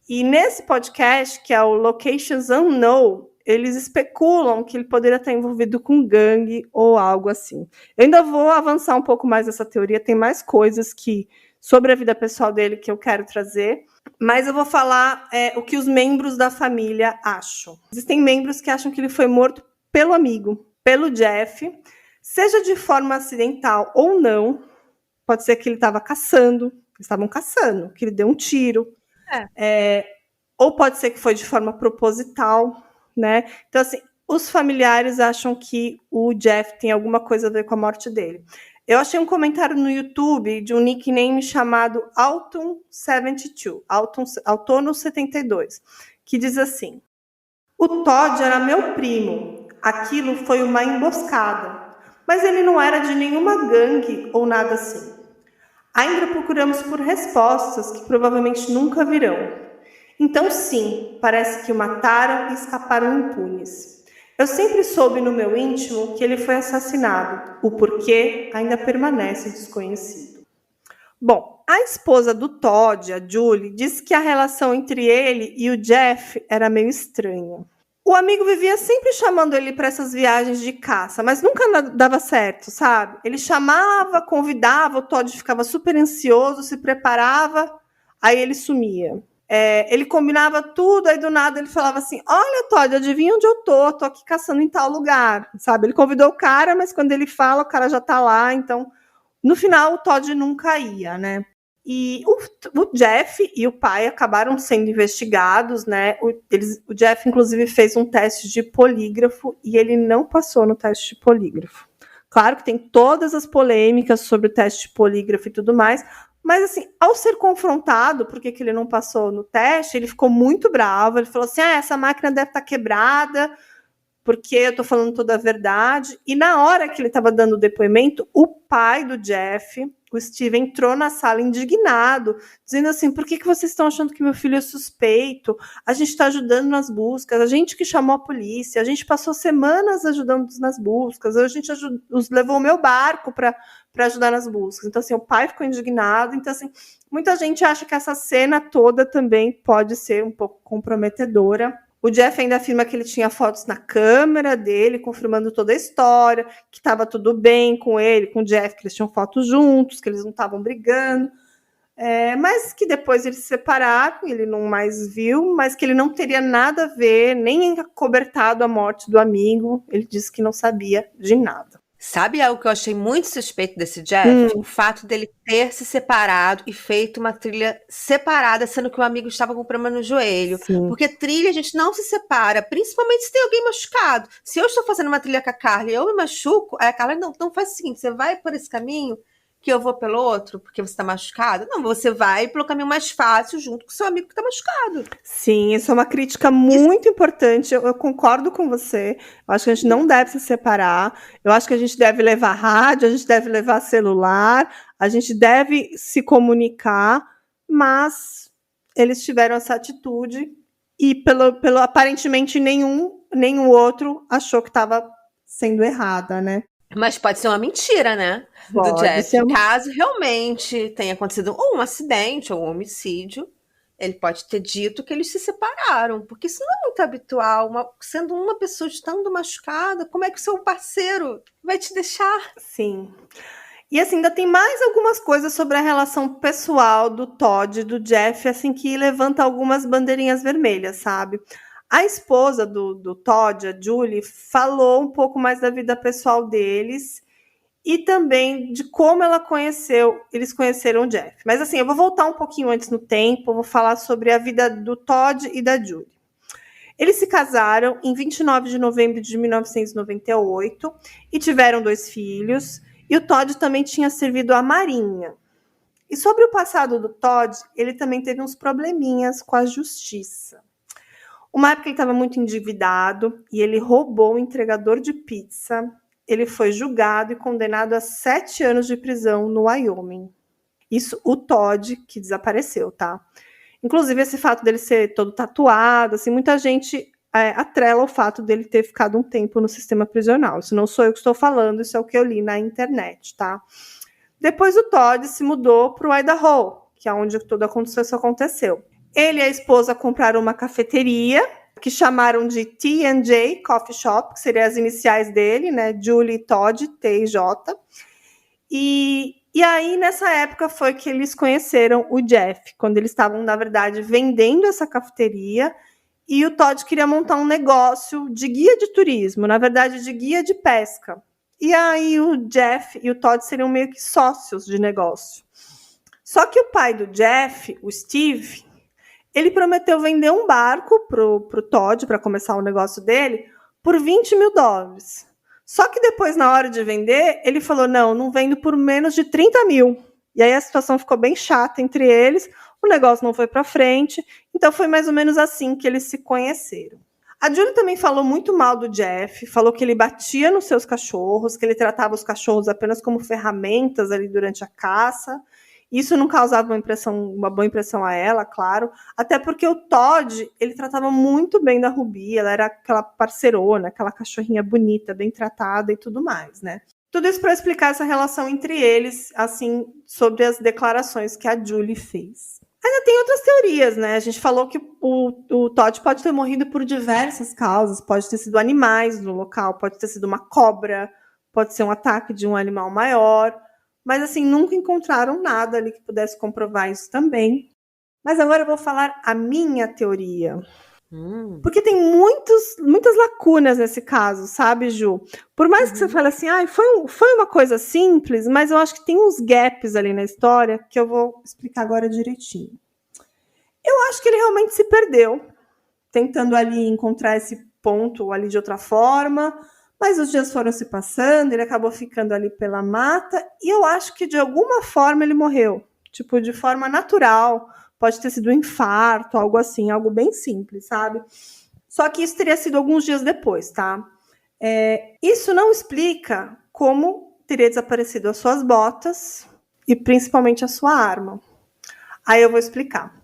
E nesse podcast, que é o Locations Unknown, eles especulam que ele poderia estar envolvido com gangue ou algo assim. Eu ainda vou avançar um pouco mais nessa teoria, tem mais coisas sobre a vida pessoal dele que eu quero trazer, mas eu vou falar o que os membros da família acham. Existem membros que acham que ele foi morto pelo amigo, pelo Jeff, seja de forma acidental ou não. Pode ser que ele estava caçando, eles estavam caçando, que ele deu um tiro. Ou pode ser que foi de forma proposital, né? Então, assim, os familiares acham que o Jeff tem alguma coisa a ver com a morte dele. Eu achei um comentário no YouTube de um nickname chamado Alton72, Autono72, que diz assim: o Todd era meu primo, aquilo foi uma emboscada, mas ele não era de nenhuma gangue ou nada assim. Ainda procuramos por respostas que provavelmente nunca virão. Então, sim, parece que o mataram e escaparam impunes. Eu sempre soube no meu íntimo que ele foi assassinado. O porquê ainda permanece desconhecido. Bom, a esposa do Todd, a Julie, disse que a relação entre ele e o Jeff era meio estranha. O amigo vivia sempre chamando ele para essas viagens de caça, mas nunca dava certo, sabe? Ele chamava, convidava, o Todd ficava super ansioso, se preparava, aí ele sumia. Ele combinava tudo, aí do nada ele falava assim: olha, Todd, adivinha onde eu tô aqui caçando em tal lugar, sabe? Ele convidou o cara, mas quando ele fala, o cara já tá lá, então no final o Todd nunca ia, né? E o Jeff e o pai acabaram sendo investigados, né? O Jeff, inclusive, fez um teste de polígrafo e ele não passou no teste de polígrafo. Claro que tem todas as polêmicas sobre o teste de polígrafo e tudo mais, Mas, assim, ao ser confrontado, por que ele não passou no teste, ele ficou muito bravo. Ele falou assim: essa máquina deve estar quebrada, porque eu tô falando toda a verdade. E na hora que ele estava dando o depoimento, o pai do Jeff, o Steve, entrou na sala indignado, dizendo assim: por que vocês estão achando que meu filho é suspeito? A gente está ajudando nas buscas, a gente que chamou a polícia, a gente passou semanas ajudando nas buscas, a gente levou o meu barco para ajudar nas buscas. Então, assim, o pai ficou indignado. Então, assim, muita gente acha que essa cena toda também pode ser um pouco comprometedora. O Jeff ainda afirma que ele tinha fotos na câmera dele, confirmando toda a história, que estava tudo bem com ele, com o Jeff, que eles tinham fotos juntos, que eles não estavam brigando. Mas que depois eles se separaram, ele não mais viu, mas que ele não teria nada a ver, nem acobertado a morte do amigo. Ele disse que não sabia de nada. Sabe algo que eu achei muito suspeito desse Jeff? O fato dele ter se separado e feito uma trilha separada, sendo que o amigo estava com problema no joelho. Sim. Porque trilha a gente não se separa, principalmente se tem alguém machucado. Se eu estou fazendo uma trilha com a Carla e eu me machuco, aí a Carla, não faz o seguinte, você vai por esse caminho que eu vou pelo outro, porque você está machucado? Não, você vai pelo caminho mais fácil junto com o seu amigo que está machucado. Sim, isso é uma crítica muito importante. Eu concordo com você. Eu acho que a gente não deve se separar. Eu acho que a gente deve levar rádio, a gente deve levar celular, a gente deve se comunicar, mas eles tiveram essa atitude e pelo aparentemente nenhum outro achou que estava sendo errada, né? Mas pode ser uma mentira, né? Do Jeff. Caso realmente tenha acontecido ou um acidente ou um homicídio, ele pode ter dito que eles se separaram, porque isso não é muito habitual. Sendo uma pessoa estando machucada, como é que o seu parceiro vai te deixar? Sim. E assim, ainda tem mais algumas coisas sobre a relação pessoal do Todd e do Jeff, assim, que levanta algumas bandeirinhas vermelhas, sabe? A esposa do Todd, a Julie, falou um pouco mais da vida pessoal deles e também de como eles conheceram o Jeff. Mas assim, eu vou voltar um pouquinho antes no tempo, vou falar sobre a vida do Todd e da Julie. Eles se casaram em 29 de novembro de 1998 e tiveram 2 filhos, e o Todd também tinha servido à Marinha. E sobre o passado do Todd, ele também teve uns probleminhas com a justiça. Uma época ele estava muito endividado e ele roubou um entregador de pizza. Ele foi julgado e condenado a 7 anos de prisão no Wyoming. Isso o Todd, que desapareceu, tá? Inclusive, esse fato dele ser todo tatuado, assim, muita gente atrela o fato dele ter ficado um tempo no sistema prisional. Isso não sou eu que estou falando, isso é o que eu li na internet, tá? Depois o Todd se mudou para o Idaho, que é onde tudo isso aconteceu. Ele e a esposa compraram uma cafeteria, que chamaram de T&J Coffee Shop, que seriam as iniciais dele, né? Julie Todd, T e J. E aí, nessa época, foi que eles conheceram o Jeff, quando eles estavam, na verdade, vendendo essa cafeteria, e o Todd queria montar um negócio de guia de turismo, na verdade, de guia de pesca. E aí, o Jeff e o Todd seriam meio que sócios de negócio. Só que o pai do Jeff, o Steve, ele prometeu vender um barco pro Todd, para começar o negócio dele, por $20 mil. Só que depois, na hora de vender, ele falou, não vendo por menos de 30 mil. E aí a situação ficou bem chata entre eles, o negócio não foi para frente, então foi mais ou menos assim que eles se conheceram. A Julie também falou muito mal do Jeff, falou que ele batia nos seus cachorros, que ele tratava os cachorros apenas como ferramentas ali durante a caça. Isso não causava uma boa impressão a ela, claro, até porque o Todd, ele tratava muito bem da Ruby, ela era aquela parceirona, aquela cachorrinha bonita, bem tratada e tudo mais, né? Tudo isso para explicar essa relação entre eles, assim, sobre as declarações que a Julie fez. Ainda tem outras teorias, né? A gente falou que o Todd pode ter morrido por diversas causas, pode ter sido animais no local, pode ter sido uma cobra, pode ser um ataque de um animal maior, mas assim, nunca encontraram nada ali que pudesse comprovar isso também. Mas agora eu vou falar a minha teoria. Porque tem muitas lacunas nesse caso, sabe, Ju? Por mais que você fale assim, foi uma coisa simples, mas eu acho que tem uns gaps ali na história que eu vou explicar agora direitinho. Eu acho que ele realmente se perdeu, tentando ali encontrar esse ponto ali de outra forma, mas os dias foram se passando, ele acabou ficando ali pela mata, e eu acho que de alguma forma ele morreu. tipo, de forma natural. Pode ter sido um infarto, algo assim, algo bem simples, sabe? Só que isso teria sido alguns dias depois, tá? Isso não explica como teria desaparecido as suas botas e principalmente a sua arma. Aí eu vou explicar.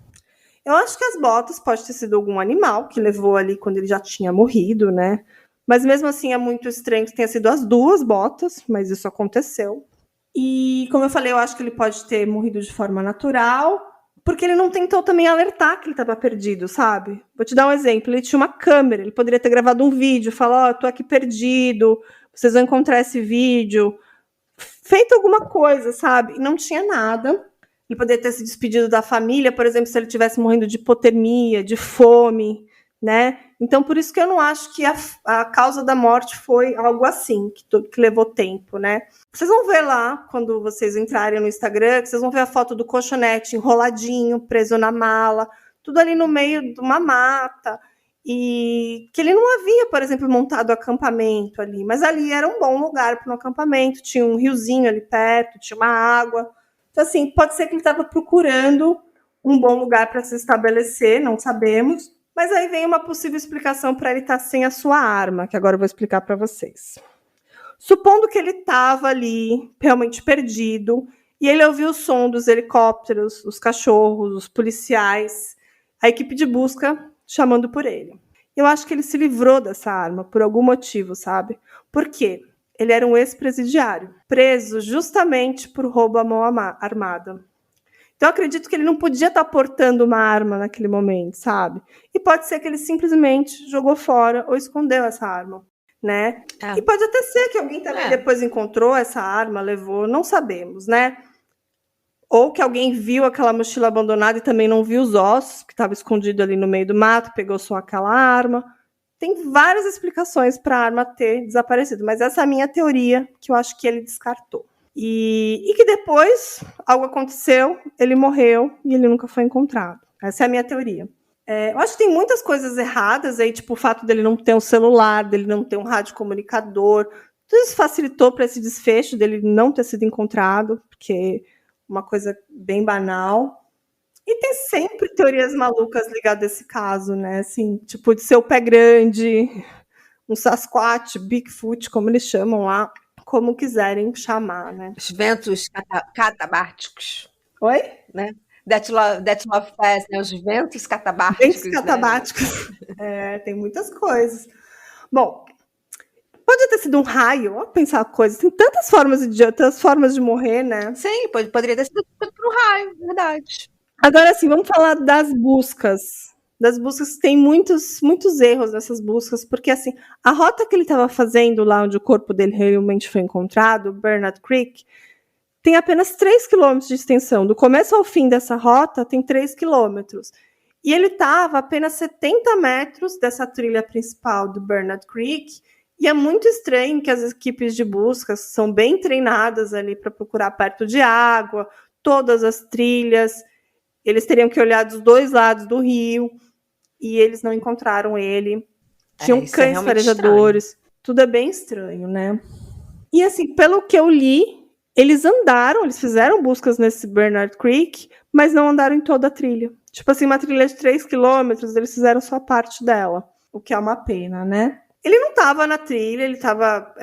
Eu acho que as botas pode ter sido algum animal que levou ali quando ele já tinha morrido, né? Mas mesmo assim é muito estranho que tenha sido as duas botas, mas isso aconteceu. E como eu falei, eu acho que ele pode ter morrido de forma natural, porque ele não tentou também alertar que ele estava perdido, sabe? Vou te dar um exemplo. Ele tinha uma câmera, ele poderia ter gravado um vídeo, falar, tô aqui perdido, vocês vão encontrar esse vídeo. Feito alguma coisa, sabe? E não tinha nada. Ele poderia ter se despedido da família, por exemplo, se ele tivesse morrendo de hipotermia, de fome, né? Então, por isso que eu não acho que a causa da morte foi algo assim, que levou tempo, né? Vocês vão ver lá, quando vocês entrarem no Instagram, que vocês vão ver a foto do colchonete enroladinho, preso na mala, tudo ali no meio de uma mata, e que ele não havia, por exemplo, montado acampamento ali, mas ali era um bom lugar para um acampamento, tinha um riozinho ali perto, tinha uma água. Então, assim, pode ser que ele estava procurando um bom lugar para se estabelecer, não sabemos. Mas aí vem uma possível explicação para ele estar sem a sua arma, que agora eu vou explicar para vocês. Supondo que ele estava ali, realmente perdido, e ele ouviu o som dos helicópteros, os cachorros, os policiais, a equipe de busca chamando por ele. Eu acho que ele se livrou dessa arma por algum motivo, sabe? Por quê? Ele era um ex-presidiário, preso justamente por roubo à mão armada. Então, eu acredito que ele não podia estar portando uma arma naquele momento, sabe? E pode ser que ele simplesmente jogou fora ou escondeu essa arma, né? E pode até ser que alguém também depois encontrou essa arma, levou, não sabemos, né? Ou que alguém viu aquela mochila abandonada e também não viu os ossos, que estava escondido ali no meio do mato, pegou só aquela arma. Tem várias explicações para a arma ter desaparecido, mas essa é a minha teoria, que eu acho que ele descartou. E que depois algo aconteceu, ele morreu e ele nunca foi encontrado. Essa é a minha teoria. Eu acho que tem muitas coisas erradas aí, tipo o fato dele não ter um celular, dele não ter um radiocomunicador. Tudo isso facilitou para esse desfecho dele não ter sido encontrado, porque é uma coisa bem banal. E tem sempre teorias malucas ligadas a esse caso, né? Assim, tipo, de ser o pé grande, um Sasquatch, Bigfoot, como eles chamam lá, como quiserem chamar, né? Os ventos catabárticos. Oi? Né? That Love Fest, né? Os ventos catabárticos. Ventos catabárticos. Né? Tem muitas coisas. Bom, pode ter sido um raio, ó, pensar coisas. Tem tantas formas de morrer, né? Sim, poderia ter sido por um raio, verdade. Agora, sim, vamos falar das buscas. Das buscas, tem muitos erros nessas buscas, porque, assim, a rota que ele estava fazendo lá onde o corpo dele realmente foi encontrado, Bernard Creek, tem apenas 3 quilômetros de extensão. Do começo ao fim dessa rota, tem 3 quilômetros. E ele estava a apenas 70 metros dessa trilha principal do Bernard Creek, e é muito estranho que as equipes de busca são bem treinadas ali para procurar perto de água, todas as trilhas. Eles teriam que olhar dos dois lados do rio e eles não encontraram ele. Tinham cães farejadores. Tudo é bem estranho, né? E assim, pelo que eu li, eles fizeram buscas nesse Bernard Creek, mas não andaram em toda a trilha. Tipo assim, uma trilha de 3 quilômetros, eles fizeram só parte dela, o que é uma pena, né? Ele não estava na trilha, ele estava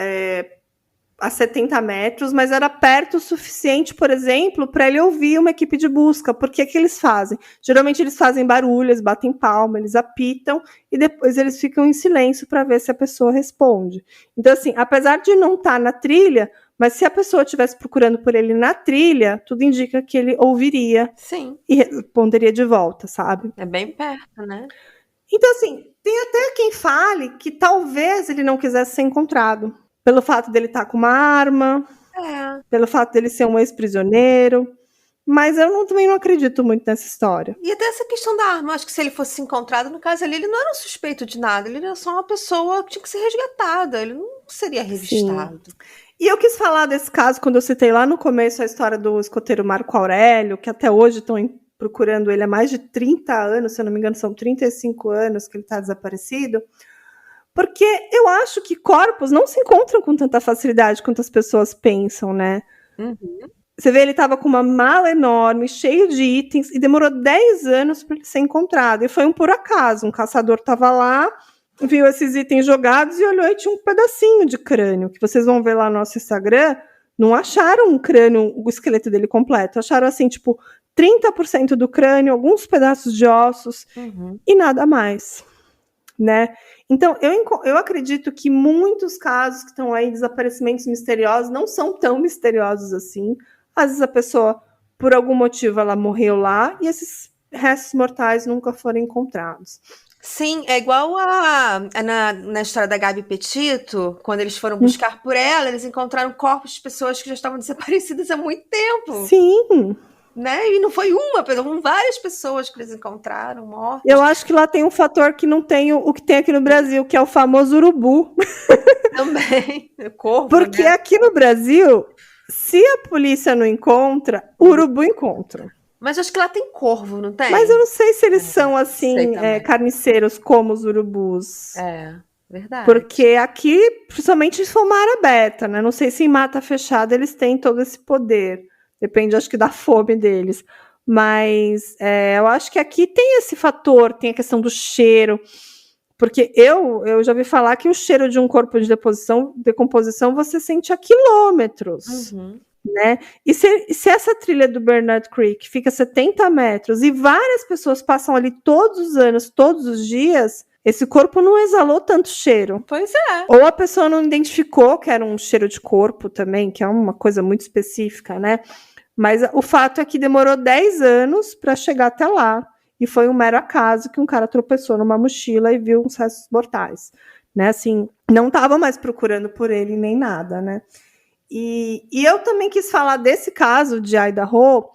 a 70 metros, mas era perto o suficiente, por exemplo, para ele ouvir uma equipe de busca. Porque o que eles fazem? Geralmente eles fazem barulho, eles batem palma, eles apitam e depois eles ficam em silêncio para ver se a pessoa responde. Então, assim, apesar de não estar na trilha, mas se a pessoa estivesse procurando por ele na trilha, tudo indica que ele ouviria. Sim. E responderia de volta, sabe? É bem perto, né? Então, assim, tem até quem fale que talvez ele não quisesse ser encontrado. Pelo fato dele estar com uma arma, pelo fato dele ser um ex-prisioneiro. Mas eu também não acredito muito nessa história. E até essa questão da arma, acho que se ele fosse encontrado, no caso ali, ele não era um suspeito de nada, ele era só uma pessoa que tinha que ser resgatada, ele não seria revistado. Sim. E eu quis falar desse caso quando eu citei lá no começo a história do escoteiro Marco Aurélio, que até hoje estão procurando ele há mais de 30 anos, se eu não me engano são 35 anos que ele está desaparecido. Porque eu acho que corpos não se encontram com tanta facilidade quanto as pessoas pensam, né? Uhum. Você vê, ele estava com uma mala enorme, cheio de itens, e demorou 10 anos para ele ser encontrado. E foi um por acaso. Um caçador estava lá, viu esses itens jogados e olhou e tinha um pedacinho de crânio, que vocês vão ver lá no nosso Instagram. Não acharam um crânio, o esqueleto dele completo. Acharam, assim, tipo, 30% do crânio, alguns pedaços de ossos e nada mais, né? Então, eu acredito que muitos casos que estão aí, desaparecimentos misteriosos, não são tão misteriosos assim. Às vezes a pessoa, por algum motivo, ela morreu lá e esses restos mortais nunca foram encontrados. Sim, é igual na história da Gabi Petito, quando eles foram buscar por ela, eles encontraram corpos de pessoas que já estavam desaparecidas há muito tempo. Sim. Né? E não foi uma, foram várias pessoas que eles encontraram mortas. Eu acho que lá tem um fator que não tem o que tem aqui no Brasil, que é o famoso urubu. Também, corvo, porque né? Aqui no Brasil, se a polícia não encontra, o urubu encontra. Mas acho que lá tem corvo, não tem? Mas eu não sei se eles são assim, carniceiros como os urubus. É, verdade. Porque aqui, principalmente se for uma área aberta, né? Não sei se em mata fechada eles têm todo esse poder. Depende, acho que, da fome deles. Mas eu acho que aqui tem esse fator, tem a questão do cheiro. Porque eu já ouvi falar que o cheiro de um corpo de decomposição você sente a quilômetros. Né? E se essa trilha do Bernard Creek fica 70 metros e várias pessoas passam ali todos os anos, todos os dias, esse corpo não exalou tanto cheiro. Pois é. Ou a pessoa não identificou que era um cheiro de corpo também, que é uma coisa muito específica, né? Mas o fato é que demorou 10 anos para chegar até lá. E foi um mero acaso que um cara tropeçou numa mochila e viu uns restos mortais. Né? Assim, não estava mais procurando por ele nem nada, né? E eu também quis falar desse caso de Idaho,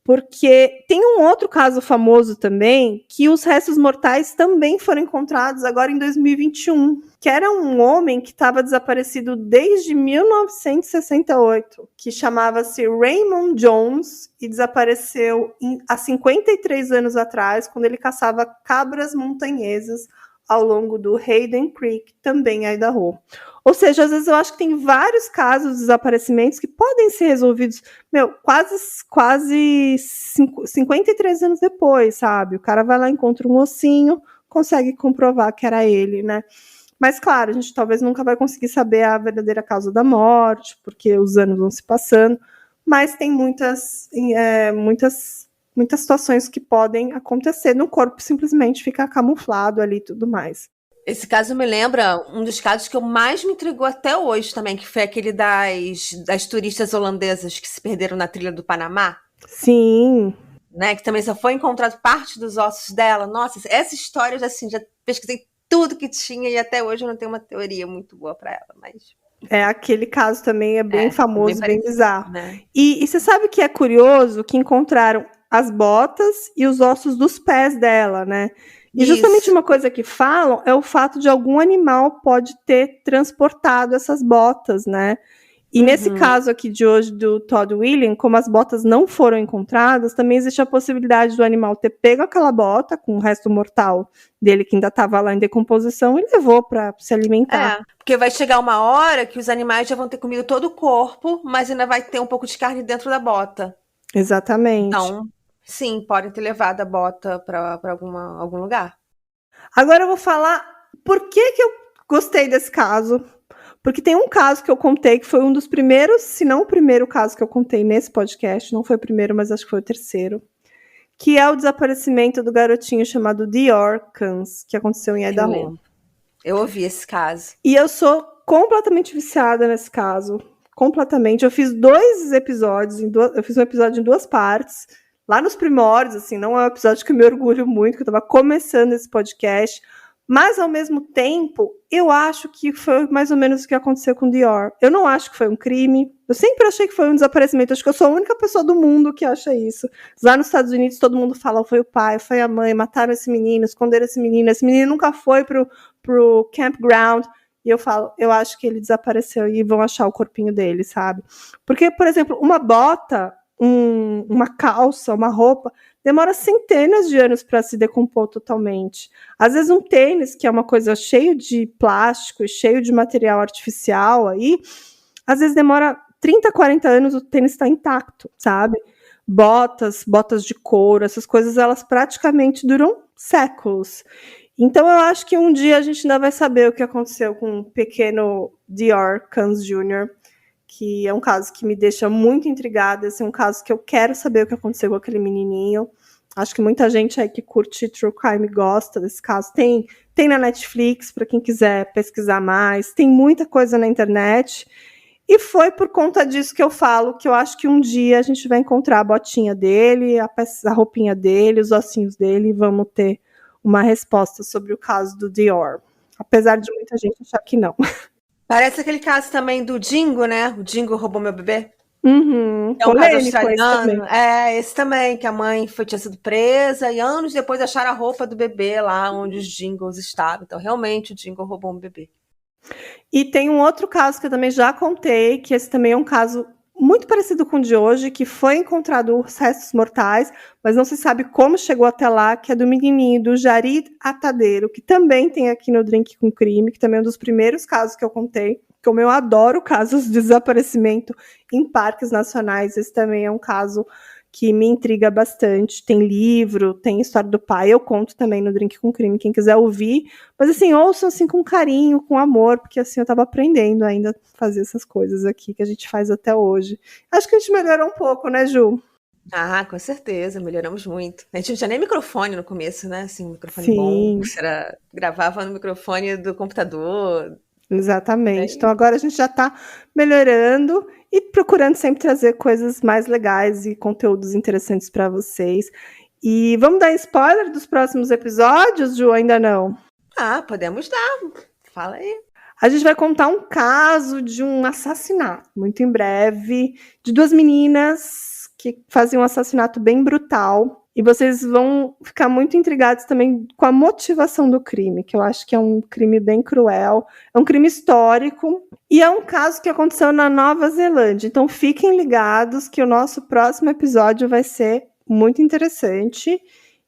porque tem um outro caso famoso também, que os restos mortais também foram encontrados agora em 2021, que era um homem que estava desaparecido desde 1968, que chamava-se Raymond Jones e desapareceu há 53 anos atrás, quando ele caçava cabras montanhesas ao longo do Hayden Creek, também em Idaho. Ou seja, às vezes eu acho que tem vários casos de desaparecimentos que podem ser resolvidos, quase 53 anos depois, sabe? O cara vai lá, encontra um ossinho, consegue comprovar que era ele, né? Mas, claro, a gente talvez nunca vai conseguir saber a verdadeira causa da morte, porque os anos vão se passando, mas tem muitas situações que podem acontecer no corpo simplesmente ficar camuflado ali e tudo mais. Esse caso me lembra um dos casos que mais me intrigou até hoje também, que foi aquele das turistas holandesas que se perderam na trilha do Panamá. Sim. Né, que também só foi encontrado parte dos ossos dela. Nossa, essa história já pesquisei tudo que tinha e até hoje eu não tenho uma teoria muito boa para ela, mas... Aquele caso também é bem famoso, bem bizarro. Né? E você sabe que é curioso que encontraram as botas e os ossos dos pés dela, né? E justamente uma coisa que falam é o fato de algum animal pode ter transportado essas botas, né? E nesse caso aqui de hoje do Todd William, como as botas não foram encontradas, também existe a possibilidade do animal ter pego aquela bota com o resto mortal dele que ainda estava lá em decomposição e levou para se alimentar. Porque vai chegar uma hora que os animais já vão ter comido todo o corpo, mas ainda vai ter um pouco de carne dentro da bota. Exatamente. Então, sim, podem ter levado a bota para algum lugar. Agora eu vou falar por que eu gostei desse caso. Porque tem um caso que eu contei que foi um dos primeiros, se não o primeiro caso que eu contei nesse podcast, não foi o primeiro, mas acho que foi o terceiro, que é o desaparecimento do garotinho chamado Dior Kans, que aconteceu em Idaho. Eu ouvi esse caso. E eu sou completamente viciada nesse caso. Completamente. Eu fiz 2 episódios, eu fiz um episódio em 2 partes, lá nos primórdios, assim, não é um episódio que eu me orgulho muito, que eu estava começando esse podcast, mas, ao mesmo tempo, eu acho que foi mais ou menos o que aconteceu com o Dior. Eu não acho que foi um crime. Eu sempre achei que foi um desaparecimento. Acho que eu sou a única pessoa do mundo que acha isso. Lá nos Estados Unidos, todo mundo fala, foi o pai, foi a mãe, mataram esse menino, esconderam esse menino. Esse menino nunca foi pro campground. E eu falo, eu acho que ele desapareceu e vão achar o corpinho dele, sabe? Porque, por exemplo, uma bota, uma calça, uma roupa, demora centenas de anos para se decompor totalmente. Às vezes um tênis, que é uma coisa cheio de plástico e cheio de material artificial aí, às vezes demora 30, 40 anos o tênis está intacto, sabe? Botas de couro, essas coisas, elas praticamente duram séculos. Então eu acho que um dia a gente ainda vai saber o que aconteceu com o pequeno Dior Kans Jr., que é um caso que me deixa muito intrigada. Esse é um caso que eu quero saber o que aconteceu com aquele menininho. Acho que muita gente aí que curte True Crime gosta desse caso. Tem na Netflix, para quem quiser pesquisar mais. Tem muita coisa na internet. E foi por conta disso que eu falo que eu acho que um dia a gente vai encontrar a botinha dele, a roupinha dele, os ossinhos dele, e vamos ter uma resposta sobre o caso do Dior. Apesar de muita gente achar que não. Parece aquele caso também do Dingo, né? O Dingo roubou meu bebê. Uhum, É um caso polêmico esse australiano. também. Esse também, que a mãe tinha sido presa e anos depois acharam a roupa do bebê lá onde os Dingos estavam. Então, realmente, o Dingo roubou um bebê. E tem um outro caso que eu também já contei, que esse também é um caso muito parecido com o de hoje, que foi encontrado os restos mortais, mas não se sabe como chegou até lá, que é do menininho, do Jarid Atadeiro, que também tem aqui no Drink com Crime, que também é um dos primeiros casos que eu contei. Como eu adoro casos de desaparecimento em parques nacionais, esse também é um caso que me intriga bastante. Tem livro, tem história do pai, eu conto também no Drink com Crime, quem quiser ouvir. Mas assim, ouçam assim com carinho, com amor, porque assim eu tava aprendendo ainda a fazer essas coisas aqui que a gente faz até hoje. Acho que a gente melhorou um pouco, né, Ju? Ah, com certeza, melhoramos muito. A gente não tinha nem microfone no começo, né? Assim, um microfone Sim. bom. Gravava no microfone do computador. Exatamente. Então agora a gente já está melhorando e procurando sempre trazer coisas mais legais e conteúdos interessantes para vocês. E vamos dar spoiler dos próximos episódios, Ju? Ainda não? Ah, podemos dar. Fala aí. A gente vai contar um caso de um assassinato, muito em breve, de duas meninas que faziam um assassinato bem brutal. E vocês vão ficar muito intrigados também com a motivação do crime, que eu acho que é um crime bem cruel. É um crime histórico e é um caso que aconteceu na Nova Zelândia. Então fiquem ligados que o nosso próximo episódio vai ser muito interessante.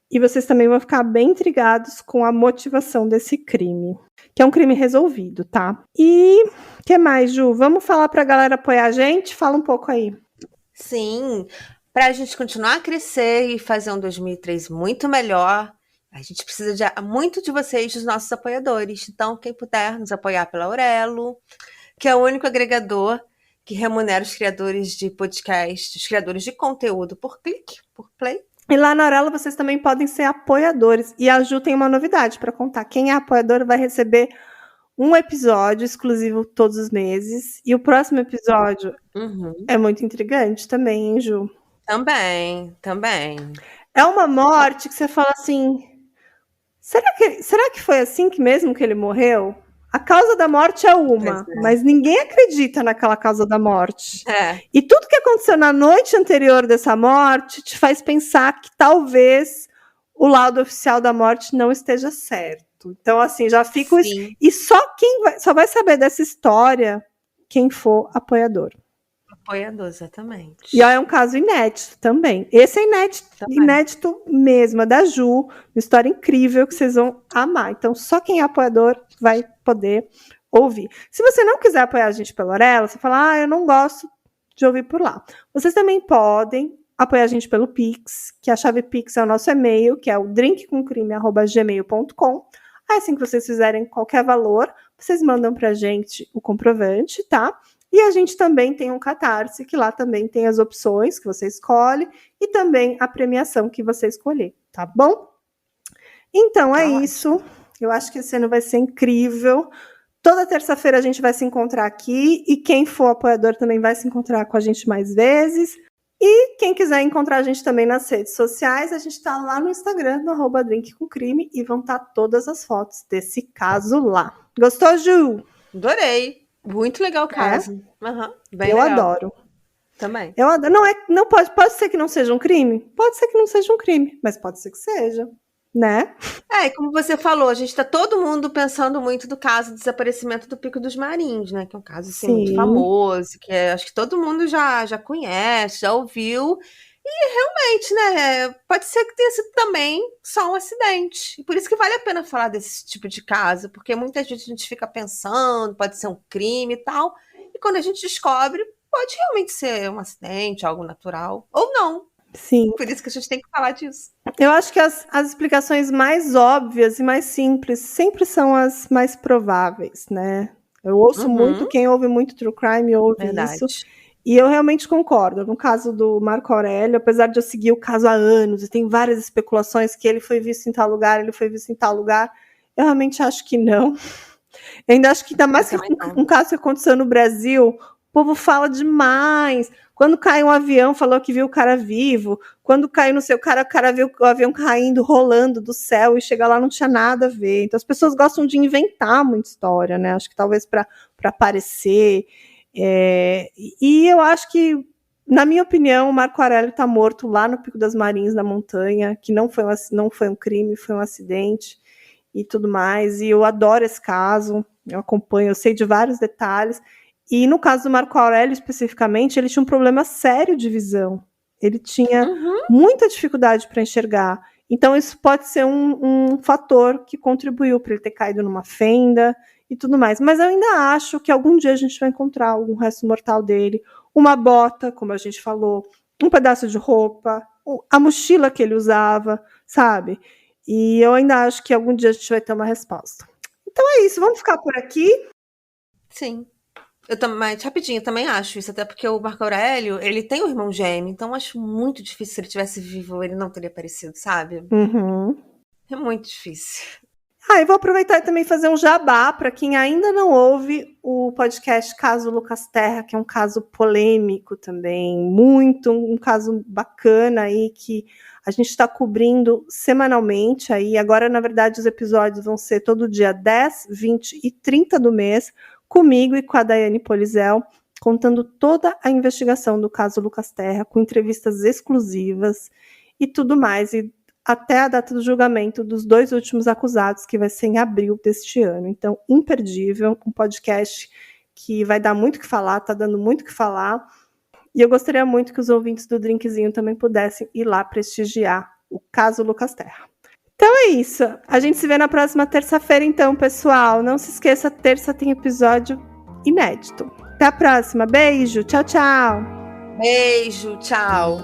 E vocês também vão ficar bem intrigados com a motivação desse crime, que é um crime resolvido, tá? E o que mais, Ju? Vamos falar para a galera apoiar a gente? Fala um pouco aí. Sim, para a gente continuar a crescer e fazer um 2003 muito melhor, a gente precisa muito de vocês, dos nossos apoiadores. Então, quem puder nos apoiar pela Aurelo, que é o único agregador que remunera os criadores de podcast, os criadores de conteúdo por clique, por play. E lá na Aurelo vocês também podem ser apoiadores. E a Ju tem uma novidade para contar. Quem é apoiador vai receber um episódio exclusivo todos os meses. E o próximo episódio é muito intrigante também, hein, Ju? Também. É uma morte que você fala assim, será que foi assim que mesmo que ele morreu? A causa da morte é uma, mas ninguém acredita naquela causa da morte. E tudo que aconteceu na noite anterior dessa morte te faz pensar que talvez o laudo oficial da morte não esteja certo. Então, assim, já fica... E só vai saber dessa história quem for apoiador. Apoiador, exatamente. E ó, é um caso inédito também. Esse é inédito mesmo, é da Ju, uma história incrível que vocês vão amar. Então, só quem é apoiador vai poder ouvir. Se você não quiser apoiar a gente pela Aurelo, você fala, eu não gosto de ouvir por lá. Vocês também podem apoiar a gente pelo Pix, que a chave Pix é o nosso e-mail, que é o drinkcomcrime@gmail.com. Aí, assim que vocês fizerem qualquer valor, vocês mandam pra gente o comprovante, tá? E a gente também tem um Catarse, que lá também tem as opções que você escolhe e também a premiação que você escolher, tá bom? Então é isso. Eu acho que esse ano vai ser incrível. Toda terça-feira a gente vai se encontrar aqui e quem for apoiador também vai se encontrar com a gente mais vezes. E quem quiser encontrar a gente também nas redes sociais, a gente está lá no Instagram, no @drinkcomcrime, e vão estar todas as fotos desse caso lá. Gostou, Ju? Adorei. Muito legal o caso. Bem eu legal. Adoro. Também. Eu adoro. Não pode ser que não seja um crime? Pode ser que não seja um crime, mas pode ser que seja, né? E como você falou, a gente tá todo mundo pensando muito do caso do desaparecimento do Pico dos Marins, né? Que é um caso assim, muito famoso, que acho que todo mundo já conhece, já ouviu. E realmente, né? Pode ser que tenha sido também só um acidente. E por isso que vale a pena falar desse tipo de caso, porque muitas vezes a gente fica pensando, pode ser um crime e tal. E quando a gente descobre, pode realmente ser um acidente, algo natural, ou não. Sim. Por isso que a gente tem que falar disso. Eu acho que as explicações mais óbvias e mais simples sempre são as mais prováveis, né? Eu ouço muito, quem ouve muito True Crime ouve Verdade. isso. E eu realmente concordo. No caso do Marco Aurélio, apesar de eu seguir o caso há anos, e tem várias especulações que ele foi visto em tal lugar, ele foi visto em tal lugar, eu realmente acho que não. Eu ainda acho que ainda mais que um caso que aconteceu no Brasil, o povo fala demais. Quando cai um avião, falou que viu o cara vivo. Quando caiu no seu cara, o cara viu o avião caindo, rolando do céu e chega lá não tinha nada a ver. Então as pessoas gostam de inventar muita história, né? Acho que talvez para aparecer. E eu acho que, na minha opinião, o Marco Aurélio está morto lá no Pico das Marins, na montanha, que não foi um crime, foi um acidente e tudo mais. E eu adoro esse caso, eu acompanho, eu sei de vários detalhes. E no caso do Marco Aurélio, especificamente, ele tinha um problema sério de visão. Ele tinha muita dificuldade para enxergar. Então, isso pode ser um fator que contribuiu para ele ter caído numa fenda e tudo mais. Mas eu ainda acho que algum dia a gente vai encontrar algum resto mortal dele. Uma bota, como a gente falou, um pedaço de roupa, a mochila que ele usava, sabe? E eu ainda acho que algum dia a gente vai ter uma resposta. Então é isso, vamos ficar por aqui? Sim. Eu também, rapidinho, também acho isso, até porque o Marco Aurélio, ele tem um irmão gêmeo, então eu acho muito difícil se ele tivesse vivo, ele não teria aparecido, sabe? É muito difícil. E vou aproveitar e também fazer um jabá para quem ainda não ouve o podcast Caso Lucas Terra, que é um caso polêmico também, um caso bacana aí que a gente está cobrindo semanalmente aí. Agora, na verdade, os episódios vão ser todo dia 10, 20 e 30 do mês, comigo e com a Daiane Polizel, contando toda a investigação do caso Lucas Terra, com entrevistas exclusivas e tudo mais. E até a data do julgamento dos 2 últimos acusados, que vai ser em abril deste ano. Então, imperdível, um podcast que vai dar muito o que falar, tá dando muito o que falar. E eu gostaria muito que os ouvintes do Drinkzinho também pudessem ir lá prestigiar o caso Lucas Terra. Então é isso. A gente se vê na próxima terça-feira, então, pessoal. Não se esqueça, terça tem episódio inédito. Até a próxima. Beijo. Tchau, tchau. Beijo. Tchau.